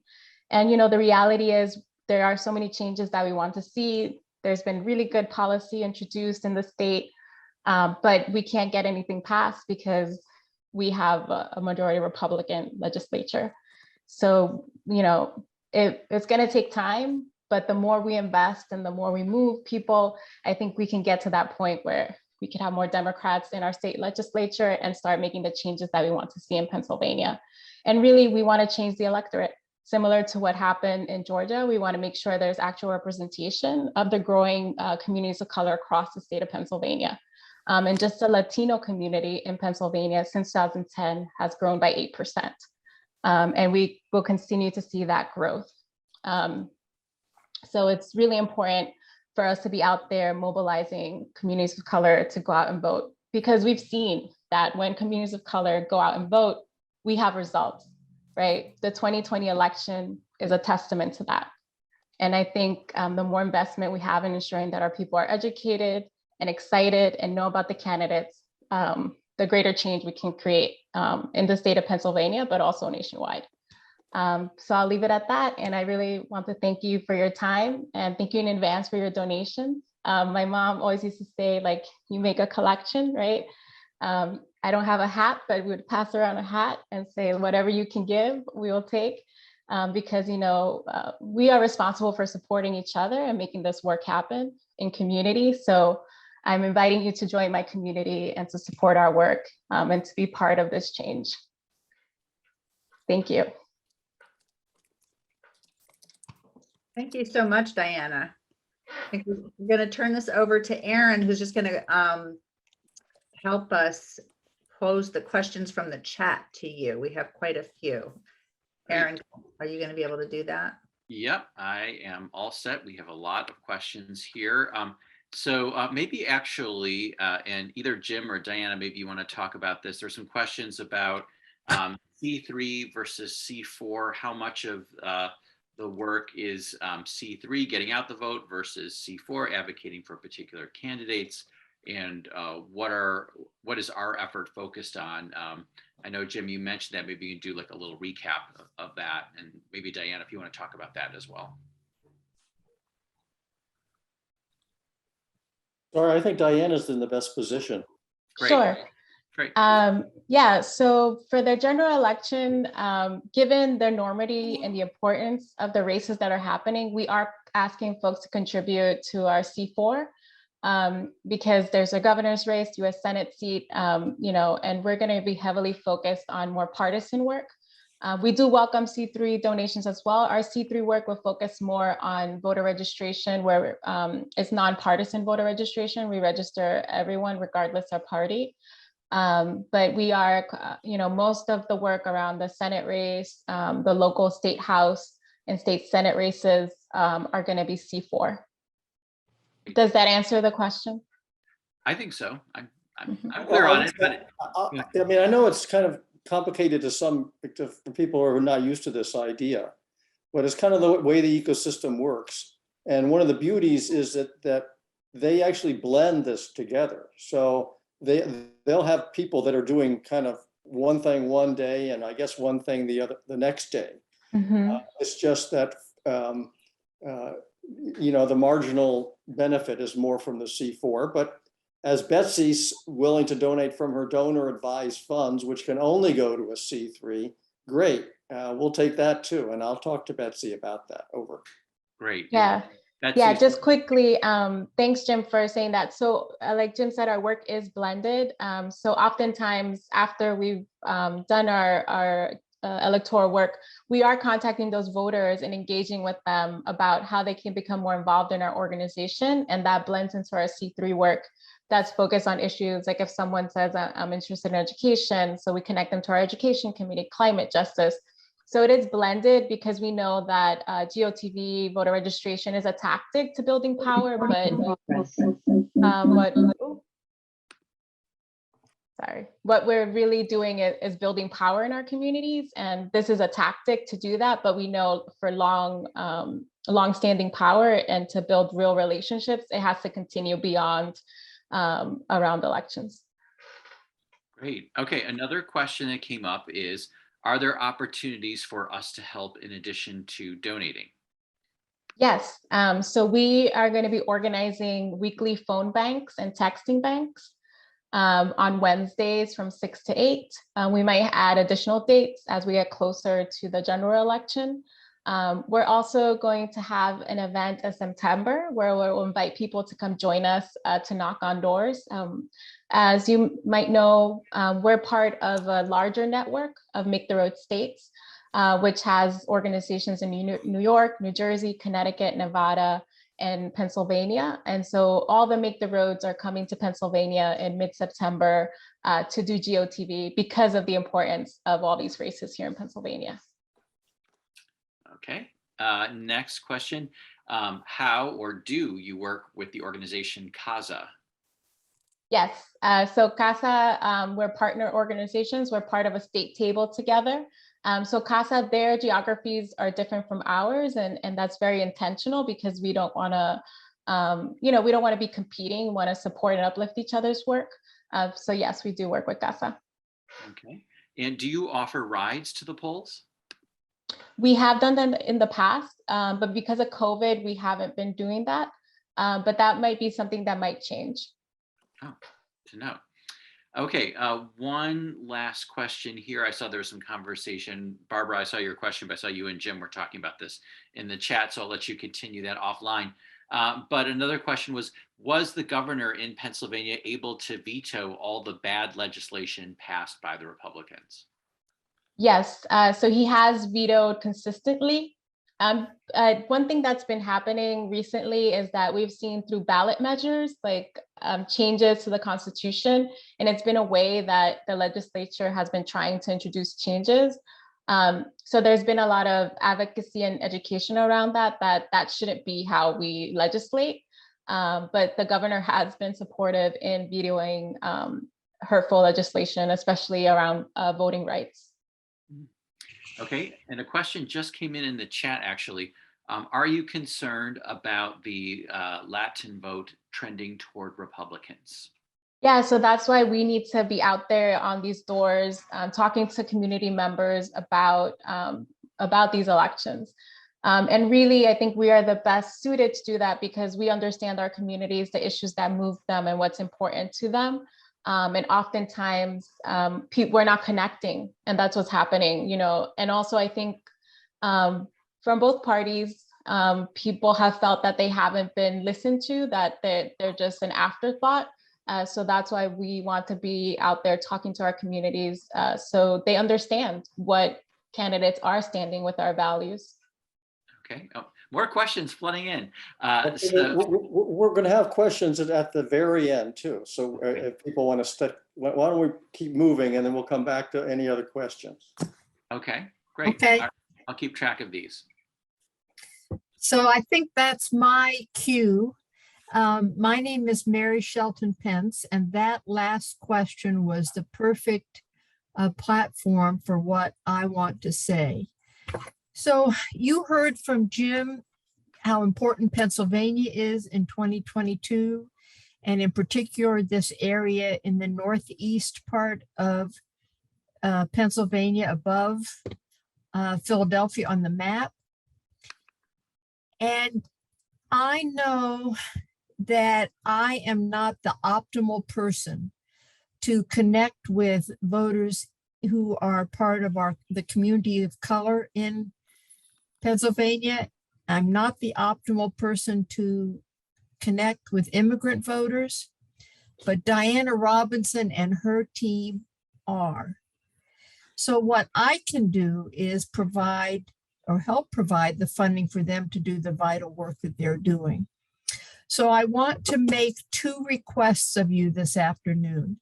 And, you know, the reality is there are so many changes that we want to see. There's been really good policy introduced in the state, but we can't get anything passed because we have a majority Republican legislature. So, you know, it's going to take time, but the more we invest and the more we move people, I think we can get to that point where we could have more Democrats in our state legislature and start making the changes that we want to see in Pennsylvania. And really, we want to change the electorate. Similar to what happened in Georgia, we want to make sure there's actual representation of the growing communities of color across the state of Pennsylvania. And just the Latino community in Pennsylvania since 2010 has grown by 8%. And we will continue to see that growth. So it's really important for us to be out there mobilizing communities of color to go out and vote, because we've seen that when communities of color go out and vote, we have results, right? The 2020 election is a testament to that. And I think the more investment we have in ensuring that our people are educated and excited and know about the candidates, the greater change we can create in the state of Pennsylvania, but also nationwide. So I'll leave it at that. And I really want to thank you for your time, and thank you in advance for your donations. My mom always used to say, like, you make a collection, right? I don't have a hat, but we would pass around a hat and say, whatever you can give, we will take. Because, you know, we are responsible for supporting each other and making this work happen in community. So I'm inviting you to join my community and to support our work and to be part of this change. Thank you. Thank you so much, Diana. I think we're going to turn this over to Aaron, who's just going to help us pose the questions from the chat to you. We have quite a few. Aaron, are you going to be able to do that? Yep, I am all set. We have a lot of questions here. So maybe actually, and either Jim or Diana, maybe you want to talk about this. There's some questions about C3 versus C4. How much of the work is C3, getting out the vote, versus C4, advocating for particular candidates, and what is our effort focused on? I know, Jim, you mentioned that. Maybe you can do like a little recap of that, and maybe Diana, if you want to talk about that as well. Sorry, I think Diana's in the best position. Great. Sure. Great. Yeah, so for the general election, given the enormity and the importance of the races that are happening, we are asking folks to contribute to our C4 because there's a governor's race, US Senate seat, you know, and we're going to be heavily focused on more partisan work. We do welcome C3 donations as well. Our C3 work will focus more on voter registration, where it's nonpartisan voter registration. We register everyone regardless of party. But we are, you know, most of the work around the Senate race, the local state house and state Senate races are going to be C4. Does that answer the question? I think so. I'm clear on it. But I mean, I know it's kind of complicated for people who are not used to this idea, but it's kind of the way the ecosystem works. And one of the beauties is that they actually blend this together. So they'll have people that are doing kind of one thing one day, and I guess one thing the next day. Mm-hmm. It's just that you know, the marginal benefit is more from the C4. But as Betsy's willing to donate from her donor advised funds, which can only go to a C3, great. We'll take that too, and I'll talk to Betsy about that. Over. great. Yeah. That's Yeah, just quickly, thanks, Jim, for saying that. So like Jim said, our work is blended. So oftentimes after we've done our electoral work, we are contacting those voters and engaging with them about how they can become more involved in our organization. And that blends into our C3 work that's focused on issues like if someone says, I'm interested in education, so we connect them to our education committee, climate justice. So it is blended because we know that GOTV voter registration is a tactic to building power, but sorry. what we're really doing is building power in our communities. And this is a tactic to do that. But we know for long-standing power and to build real relationships, it has to continue beyond around elections. Great. Okay. Another question that came up is, are there opportunities for us to help in addition to donating? Yes. So we are going to be organizing weekly phone banks and texting banks on Wednesdays from 6 to 8. We might add additional dates as we get closer to the general election. We're also going to have an event in September where we'll invite people to come join us to knock on doors. As you might know, we're part of a larger network of Make the Road states, which has organizations in New York, New Jersey, Connecticut, Nevada, and Pennsylvania. And so all the Make the Roads are coming to Pennsylvania in mid-September to do GOTV because of the importance of all these races here in Pennsylvania. Okay. Next question. How or do you work with the organization CASA? Yes. So CASA, we're partner organizations. We're part of a state table together. So CASA, their geographies are different from ours, and that's very intentional because we don't want to, we don't want to be competing. We want to support and uplift each other's work. So yes, we do work with CASA. Okay. And do you offer rides to the polls? We have done that in the past, but because of COVID, we haven't been doing that. But that might be something that might change. Oh, to know. Okay, one last question here. I saw there was some conversation. Barbara, I saw your question, but I saw you and Jim were talking about this in the chat, so I'll let you continue that offline. But another question was the governor in Pennsylvania able to veto all the bad legislation passed by the Republicans? Yes, so he has vetoed consistently. One thing that's been happening recently is that we've seen through ballot measures, like changes to the Constitution, and it's been a way that the legislature has been trying to introduce changes. So there's been a lot of advocacy and education around that shouldn't be how we legislate. But the governor has been supportive in vetoing hurtful legislation, especially around voting rights. Okay, and a question just came in the chat, actually. Are you concerned about the Latin vote trending toward Republicans? Yeah, so that's why we need to be out there on these doors, talking to community members about these elections. And really, I think we are the best suited to do that because we understand our communities, the issues that move them and what's important to them. And oftentimes we're not connecting, and that's what's happening, and also I think from both parties, people have felt that they haven't been listened to, that they're just an afterthought. So that's why we want to be out there talking to our communities so they understand what candidates are standing with our values. Okay. Oh, more questions flooding in. We're going to have questions at the very end too. So if people want to stick, why don't we keep moving and then we'll come back to any other questions. Okay, great. Okay. I'll keep track of these. So I think that's my cue. My name is Mary Shelton Pence, and that last question was the perfect platform for what I want to say. So you heard from Jim how important Pennsylvania is in 2022, and in particular, this area in the northeast part of Pennsylvania above Philadelphia on the map. And I know that I am not the optimal person to connect with voters who are part of the community of color in Pennsylvania. I'm not the optimal person to connect with immigrant voters, but Diana Robinson and her team are. So what I can do is provide or help provide the funding for them to do the vital work that they're doing. So I want to make two requests of you this afternoon.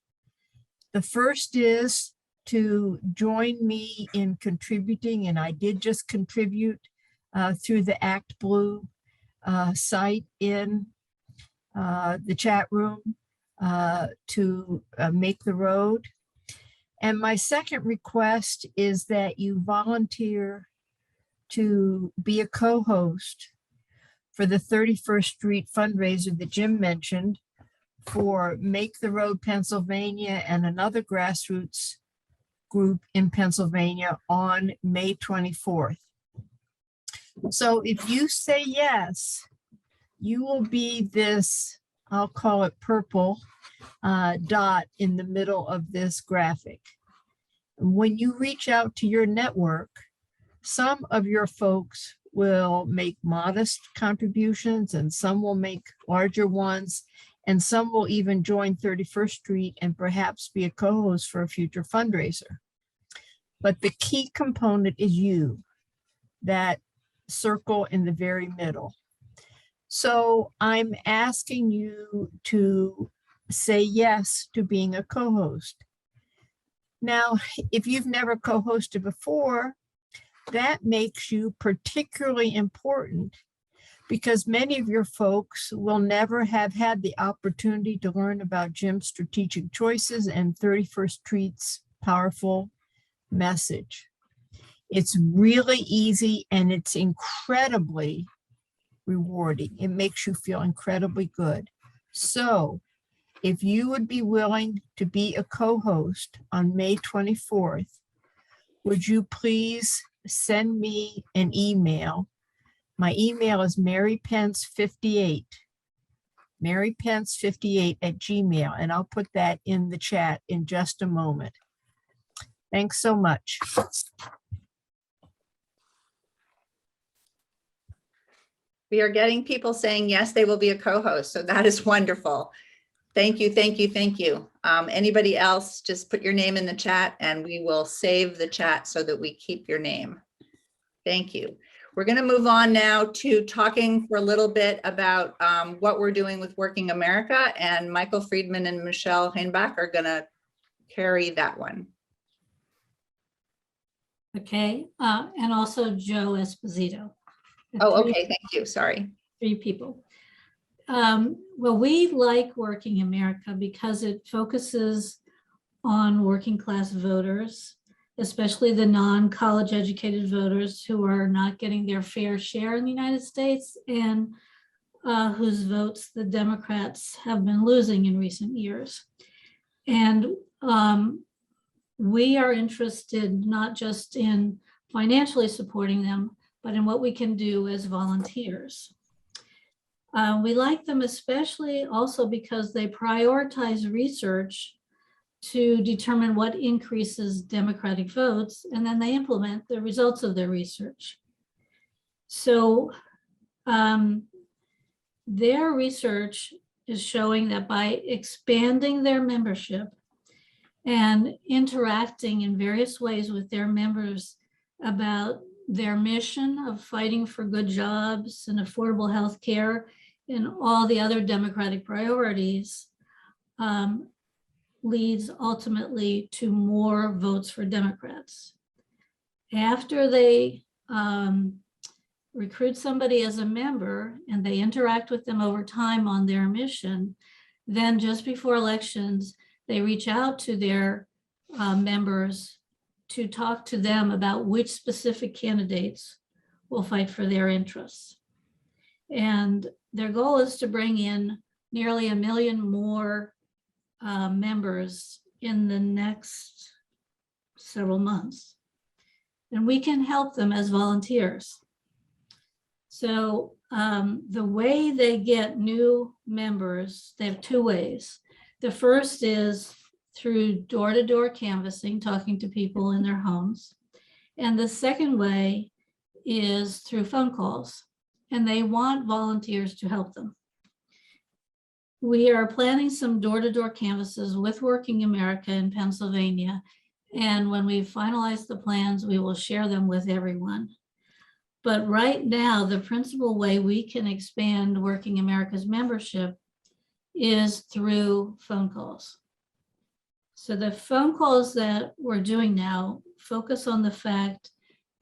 The first is to join me in contributing, and I did just contribute through the Act Blue site in the chat room to make the road. And my second request is that you volunteer to be a co-host for the 31st Street fundraiser that Jim mentioned for Make the Road Pennsylvania and another grassroots group in Pennsylvania on May 24th. So if you say yes, you will be this, I'll call it purple dot in the middle of this graphic. When you reach out to your network, some of your folks will make modest contributions and some will make larger ones, and some will even join 31st Street and perhaps be a co-host for a future fundraiser. But the key component is you, that circle in the very middle. So I'm asking you to say yes to being a co-host. Now, if you've never co-hosted before, that makes you particularly important because many of your folks will never have had the opportunity to learn about Jim's strategic choices and 31st Street's powerful message. It's really easy and it's incredibly rewarding. It makes you feel incredibly good. So if you would be willing to be a co-host on May 24th, would you please send me an email? My email is marypence58, marypence58@gmail.com, and I'll put that in the chat in just a moment. Thanks so much. We are getting people saying, yes, they will be a co-host. So that is wonderful. Thank you, thank you, thank you. Anybody else, just put your name in the chat and we will save the chat so that we keep your name. Thank you. We're going to move on now to talking for a little bit about what we're doing with Working America, and Michael Friedman and Michelle Hainbach are going to carry that one. Okay, and also Joe Esposito. Oh, okay, thank you, sorry. 3 people. Well, we like Working America because it focuses on working class voters, especially the non-college educated voters who are not getting their fair share in the United States and whose votes the Democrats have been losing in recent years. And we are interested not just in financially supporting them, but in what we can do as volunteers. We like them especially also because they prioritize research to determine what increases Democratic votes, and then they implement the results of their research. So their research is showing that by expanding their membership and interacting in various ways with their members about their mission of fighting for good jobs and affordable health care and all the other democratic priorities, leads ultimately to more votes for Democrats. After they recruit somebody as a member and they interact with them over time on their mission, then just before elections, they reach out to their members to talk to them about which specific candidates will fight for their interests. And their goal is to bring in nearly 1 million more members in the next several months. And we can help them as volunteers. So the way they get new members, they have 2 ways. The first is through door-to-door canvassing, talking to people in their homes. And the second way is through phone calls. And they want volunteers to help them. We are planning some door-to-door canvasses with Working America in Pennsylvania. And when we finalize the plans, we will share them with everyone. But right now, the principal way we can expand Working America's membership is through phone calls. So the phone calls that we're doing now focus on the fact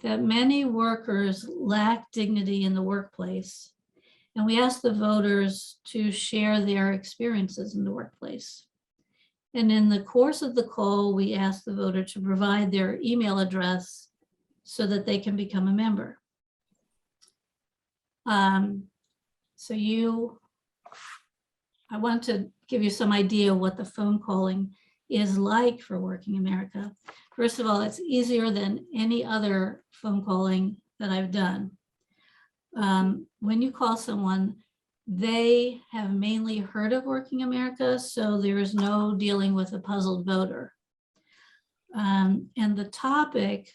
that many workers lack dignity in the workplace And we ask the voters to share their experiences in the workplace. And in the course of the call, we ask the voter to provide their email address so that they can become a member. I want to give you some idea what the phone calling is like for Working America. First of all, it's easier than any other phone calling that I've done. When you call someone, they have mainly heard of Working America, so there is no dealing with a puzzled voter. And the topic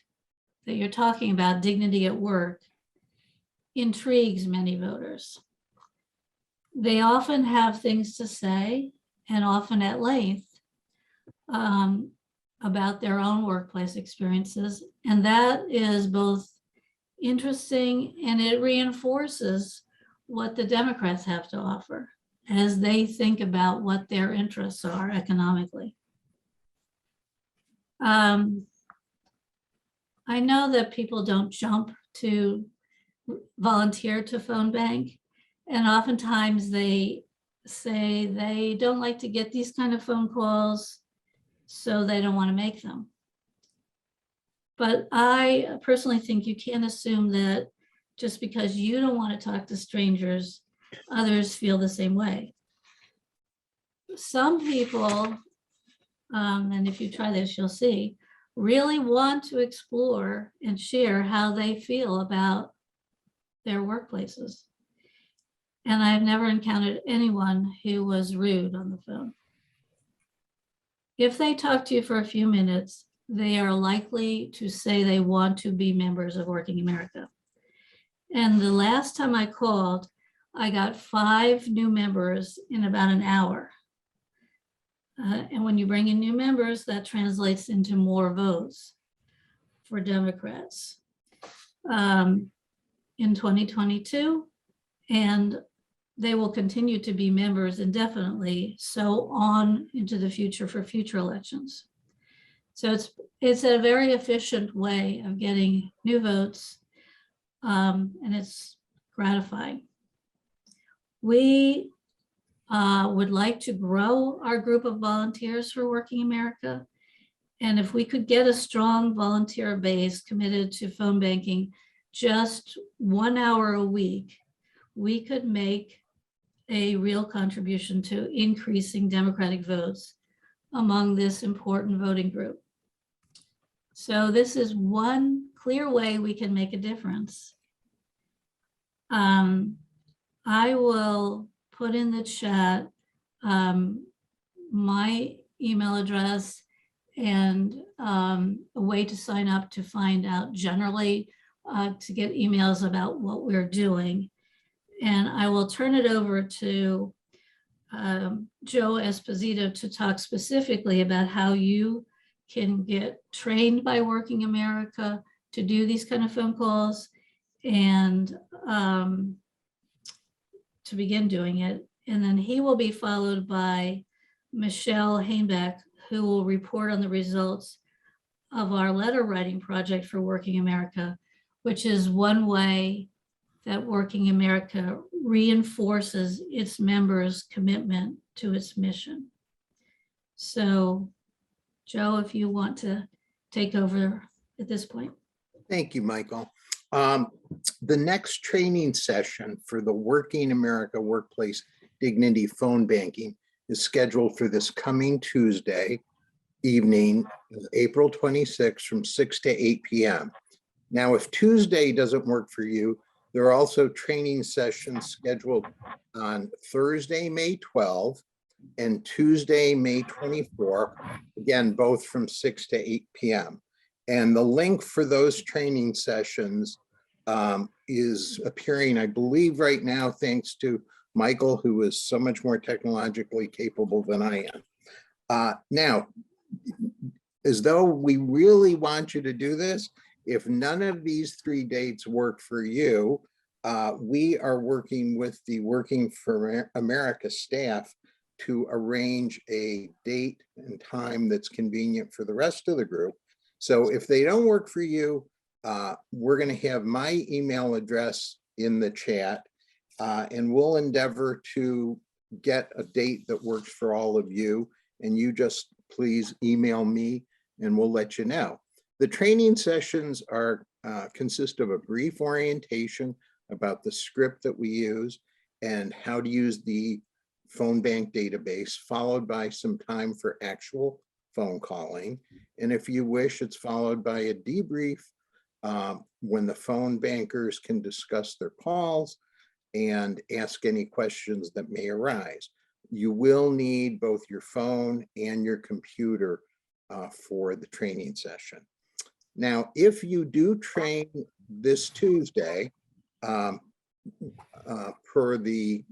that you're talking about, dignity at work, intrigues many voters. They often have things to say, and often at length, about their own workplace experiences. And that is both interesting and it reinforces what the Democrats have to offer as they think about what their interests are economically. I know that people don't jump to volunteer to phone bank, and oftentimes they say they don't like to get these kind of phone calls, so they don't want to make them. But I personally think you can't assume that just because you don't want to talk to strangers, others feel the same way. Some people, and if you try this, you'll see, really want to explore and share how they feel about their workplaces. And I've never encountered anyone who was rude on the phone. If they talk to you for a few minutes, they are likely to say they want to be members of Working America. And the last time I called, I got 5 new members in about an hour. And when you bring in new members, that translates into more votes for Democrats in 2022. And they will continue to be members indefinitely, so on into the future for future elections. So it's a very efficient way of getting new votes, and it's gratifying. We would like to grow our group of volunteers for Working America. And if we could get a strong volunteer base committed to phone banking just 1 hour a week, we could make a real contribution to increasing Democratic votes among this important voting group. So this is one clear way we can make a difference. I will put in the chat my email address and a way to sign up to find out generally to get emails about what we're doing. And I will turn it over to Joe Esposito to talk specifically about how you can get trained by Working America to do these kind of phone calls and to begin doing it. And then he will be followed by Michelle Hainbeck, who will report on the results of our letter writing project for Working America, which is one way that Working America reinforces its members' commitment to its mission. So, Joe, if you want to take over at this point. Thank you, Michael. The next training session for the Working America Workplace Dignity Phone Banking is scheduled for this coming Tuesday evening, April 26th from 6 to 8 p.m. Now, if Tuesday doesn't work for you, there are also training sessions scheduled on Thursday, May 12th and Tuesday, May 24th, again, both from 6 to 8 p.m. And the link for those training sessions is appearing, I believe, right now, thanks to Michael, who is so much more technologically capable than I am. Now, as though we really want you to do this, if none of these 3 dates work for you, we are working with the Working for America staff to arrange a date and time that's convenient for the rest of the group. So if they don't work for you, we're going to have my email address in the chat. And we'll endeavor to get a date that works for all of you. And you just please email me and we'll let you know. The training sessions are consist of a brief orientation about the script that we use and how to use the phone bank database, followed by some time for actual phone calling. And if you wish, it's followed by a debrief when the phone bankers can discuss their calls and ask any questions that may arise. You will need both your phone and your computer for the training session. Now, if you do train this Tuesday, per the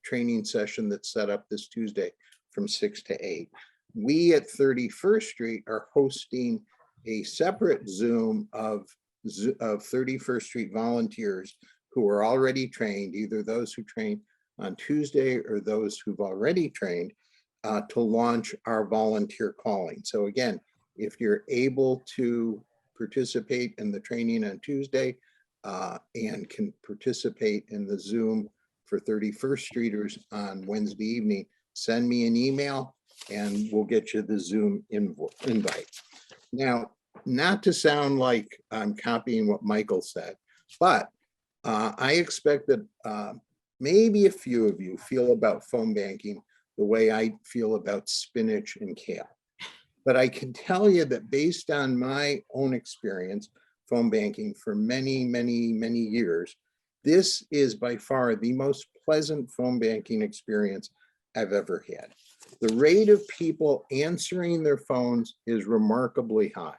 training session that's set up this Tuesday from 6 to 8, we at 31st Street are hosting a separate Zoom of 31st Street volunteers who are already trained, either those who trained on Tuesday or those who've already trained, to launch our volunteer calling. So again, if you're able to participate in the training on Tuesday and can participate in the Zoom for 31st Streeters on Wednesday evening, send me an email and we'll get you the Zoom invite. Now, not to sound like I'm copying what Michael said, but I expect that maybe a few of you feel about phone banking the way I feel about spinach and kale. But I can tell you that based on my own experience, phone banking for many, many, many years, this is by far the most pleasant phone banking experience I've ever had. The rate of people answering their phones is remarkably high.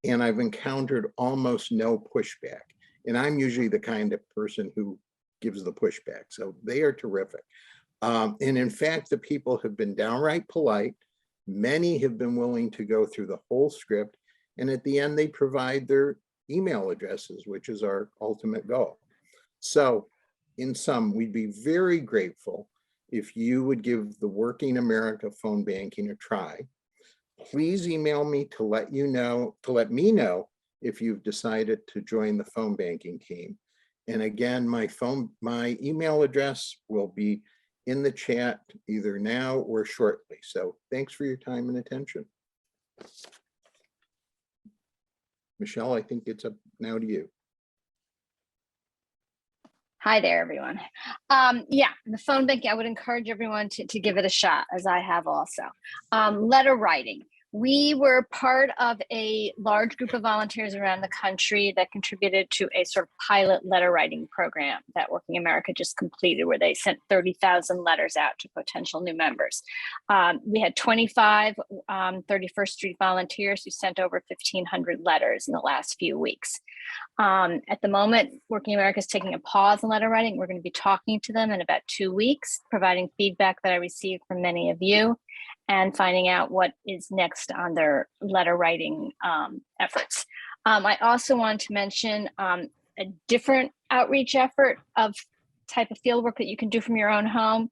And I've encountered almost no pushback. And I'm usually the kind of person who gives the pushback. So they are terrific. And in fact, the people have been downright polite. Many have been willing to go through the whole script. And at the end, they provide their email addresses, which is our ultimate goal. So in sum, we'd be very grateful if you would give the Working America phone banking a try. Please email me to let me know if you've decided to join the phone banking team. And again, my email address will be in the chat either now or shortly. So thanks for your time and attention. Michelle, I think it's up now to you. Hi there, everyone. Yeah, the phone banking, I would encourage everyone to give it a shot, as I have also. Letter writing. We were part of a large group of volunteers around the country that contributed to a sort of pilot letter writing program that Working America just completed, where they sent 30,000 letters out to potential new members. We had 25 31st Street volunteers who sent over 1,500 letters in the last few weeks. At the moment, Working America is taking a pause in letter writing. We're going to be talking to them in about 2 weeks, providing feedback that I received from many of you, and finding out what is next on their letter writing efforts. I also want to mention a different outreach effort of type of fieldwork that you can do from your own home.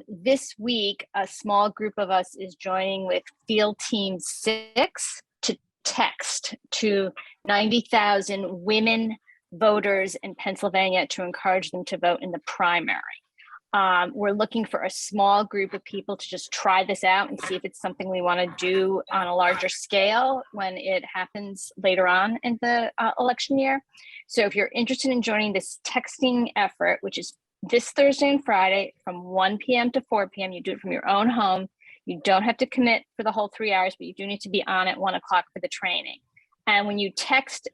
This week, a small group of us is joining with Field Team 6 to text to 90,000 women voters in Pennsylvania to encourage them to vote in the primary. We're looking for a small group of people to just try this out and see if it's something we want to do on a larger scale when it happens later on in the election year. So if you're interested in joining this texting effort, which is this Thursday and Friday from 1 p.m. to 4 p.m., you do it from your own home. You don't have to commit for the whole 3 hours, but you do need to be on at 1 o'clock for the training. And when you text,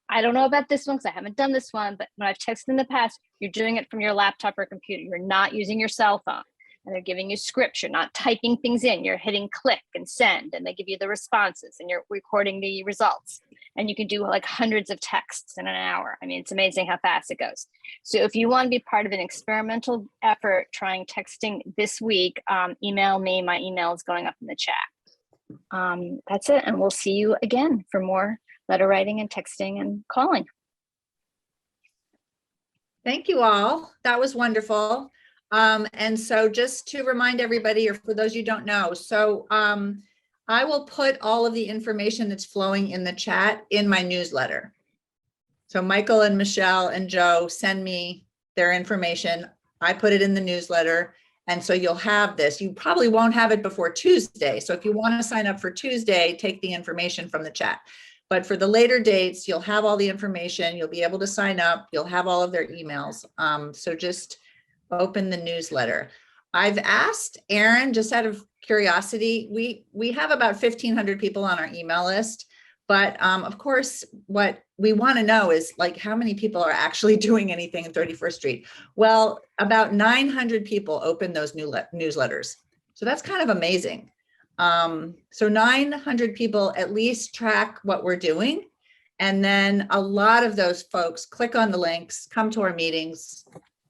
I don't know about this one because I haven't done this one, but when I've texted in the past, you're doing it from your laptop or computer. You're not using your cell phone, and they're giving you scripts. You're not typing things in. You're hitting click and send, and they give you the responses, and you're recording the results. And you can do like hundreds of texts in an hour. I mean, it's amazing how fast it goes. So if you want to be part of an experimental effort trying texting this week, email me. My email is going up in the chat. That's it, and we'll see you again for more letter writing and texting and calling. Thank you all. That was wonderful. And so just to remind everybody, or for those you don't know, so I will put all of the information that's flowing in the chat in my newsletter. So Michael and Michelle and Joe send me their information. I put it in the newsletter. And so you'll have this. You probably won't have it before Tuesday. So if you want to sign up for Tuesday, take the information from the chat. But for the later dates, you'll have all the information. You'll be able to sign up. You'll have all of their emails. So just open the newsletter. I've asked Aaron, just out of curiosity, we have about 1,500 people on our email list. But of course, what we want to know is like how many people are actually doing anything in 31st Street. Well, about 900 people open those newsletters. So that's kind of amazing. So 900 people at least track what we're doing. And then a lot of those folks click on the links, come to our meetings,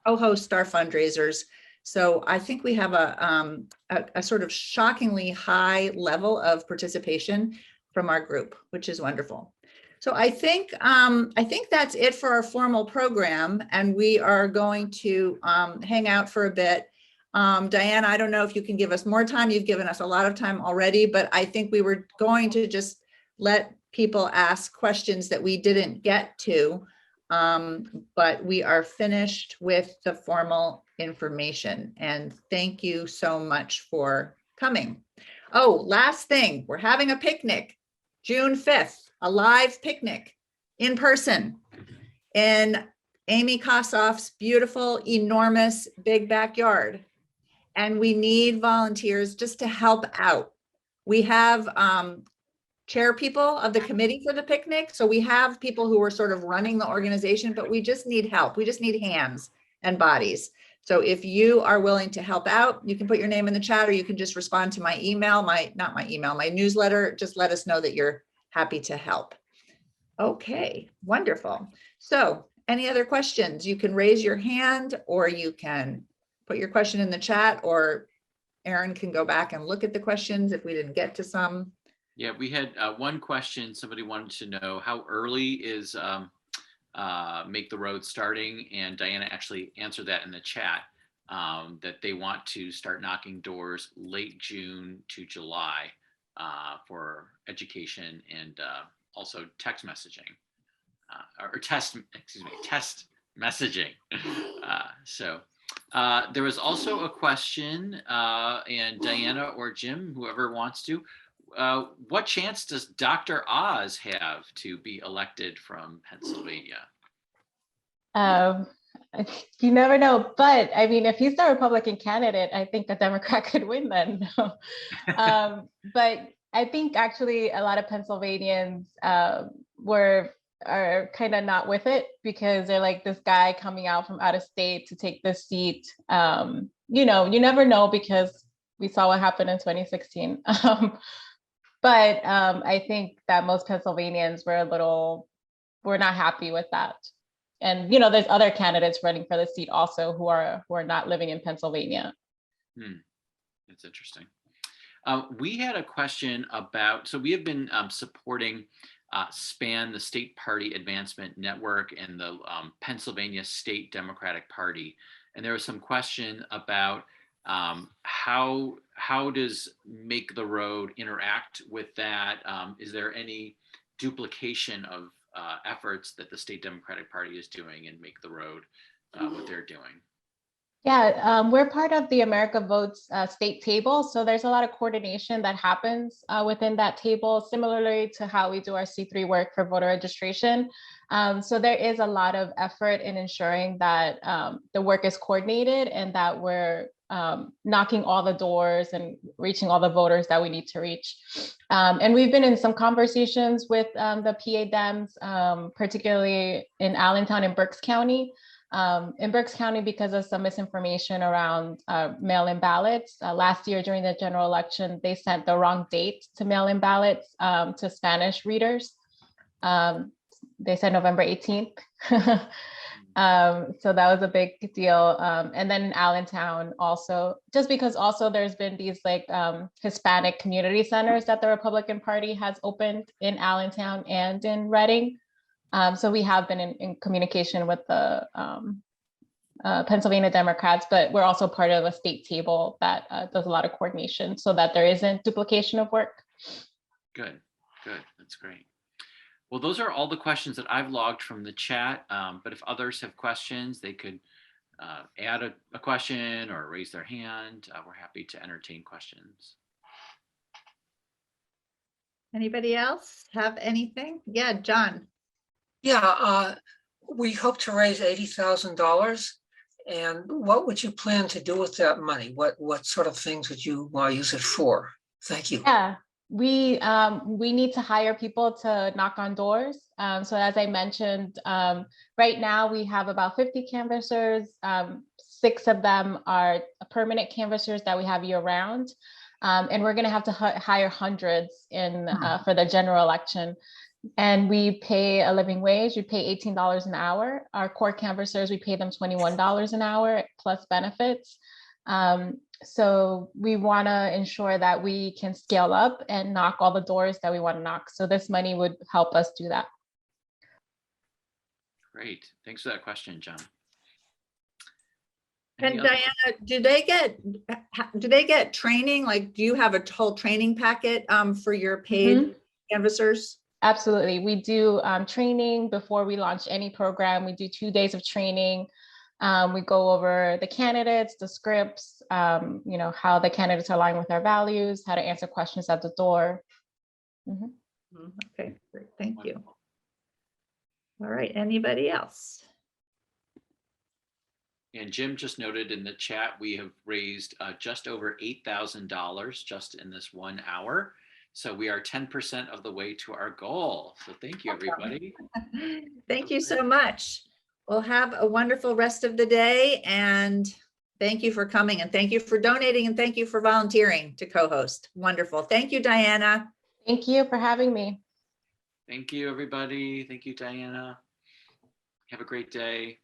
co-host our fundraisers. So I think we have a sort of shockingly high level of participation from our group, which is wonderful. So I think that's it for our formal program, and we are going to hang out for a bit. Diane, I don't know if you can give us more time. You've given us a lot of time already, but I think we were going to just let people ask questions that we didn't get to, but we are finished with the formal information. And thank you so much for coming. Oh, last thing, we're having a picnic, June 5th, a live picnic in person in Amy Kossoff's beautiful, enormous, big backyard. And we need volunteers just to help out. We have chair people of the committee for the picnic. So we have people who are sort of running the organization, but we just need help. We just need hands and bodies. So if you are willing to help out, you can put your name in the chat, or you can just respond to my email, my newsletter. Just let us know that you're happy to help. Okay, wonderful. So any other questions? You can raise your hand, or you can put your question in the chat, or Aaron can go back and look at the questions if we didn't get to some. Yeah, we had one question. Somebody wanted to know how early is Make the Road starting, and Diana actually answered that in the chat, that they want to start knocking doors late June to July for education and also text messaging or test messaging. There was also a question, and Diana or Jim, whoever wants to, what chance does Dr. Oz have to be elected from Pennsylvania? You never know, but I mean, if he's the Republican candidate, I think a Democrat could win then. But I think actually a lot of Pennsylvanians are kind of not with it, because they're like, this guy coming out from out of state to take this seat. You never know, because we saw what happened in 2016. But I think that most Pennsylvanians were not happy with that. And, there's other candidates running for the seat also who are not living in Pennsylvania. That's interesting. We had a question about, so we have been supporting SPAN, the State Party Advancement Network, and the Pennsylvania State Democratic Party. And there was some question about how does Make the Road interact with that? Is there any duplication of efforts that the State Democratic Party is doing and Make the Road, what they're doing? Yeah, we're part of the America Votes state table. So there's a lot of coordination that happens within that table, similarly to how we do our C3 work for voter registration. So there is a lot of effort in ensuring that the work is coordinated and that we're knocking all the doors and reaching all the voters that we need to reach. And we've been in some conversations with the PA Dems, particularly in Allentown and Berks County. In Berks County, because of some misinformation around mail-in ballots. Last year during the general election, they sent the wrong date to mail-in ballots to Spanish readers. They said November 18th. So that was a big deal. And then in Allentown also, just because also there's been these like Hispanic community centers that the Republican Party has opened in Allentown and in Reading. So we have been in communication with the Pennsylvania Democrats, but we're also part of a state table that does a lot of coordination so that there isn't duplication of work. Good. That's great. Well, those are all the questions that I've logged from the chat. But if others have questions, they could add a question or raise their hand, we're happy to entertain questions. Anybody else have anything? Yeah, John. Yeah, we hope to raise $80,000. And what would you plan to do with that money? What sort of things would you want to use it for? Thank you. Yeah, we need to hire people to knock on doors. So as I mentioned, right now we have about 50 canvassers. 6 of them are permanent canvassers that we have year round. And we're going to have to hire hundreds in for the general election. And we pay a living wage. We pay $18 an hour. Our core canvassers, we pay them $21 an hour plus benefits. So we want to ensure that we can scale up and knock all the doors that we want to knock. So this money would help us do that. Great. Thanks for that question, John. And Any other- Diana, do they get training? Like, do you have a whole training packet for your paid canvassers? Absolutely. We do training before we launch any program. We do 2 days of training. We go over the candidates, the scripts, how the candidates align with our values, how to answer questions at the door. Okay, great. Thank you. All right, anybody else? And Jim just noted in the chat, we have raised just over $8,000 just in this 1 hour. So we are 10% of the way to our goal. So thank you, everybody. Thank you so much. Well, have a wonderful rest of the day, and thank you for coming, and thank you for donating, and thank you for volunteering to co-host. Wonderful. Thank you, Diana. Thank you for having me. Thank you, everybody. Thank you, Diana. Have a great day.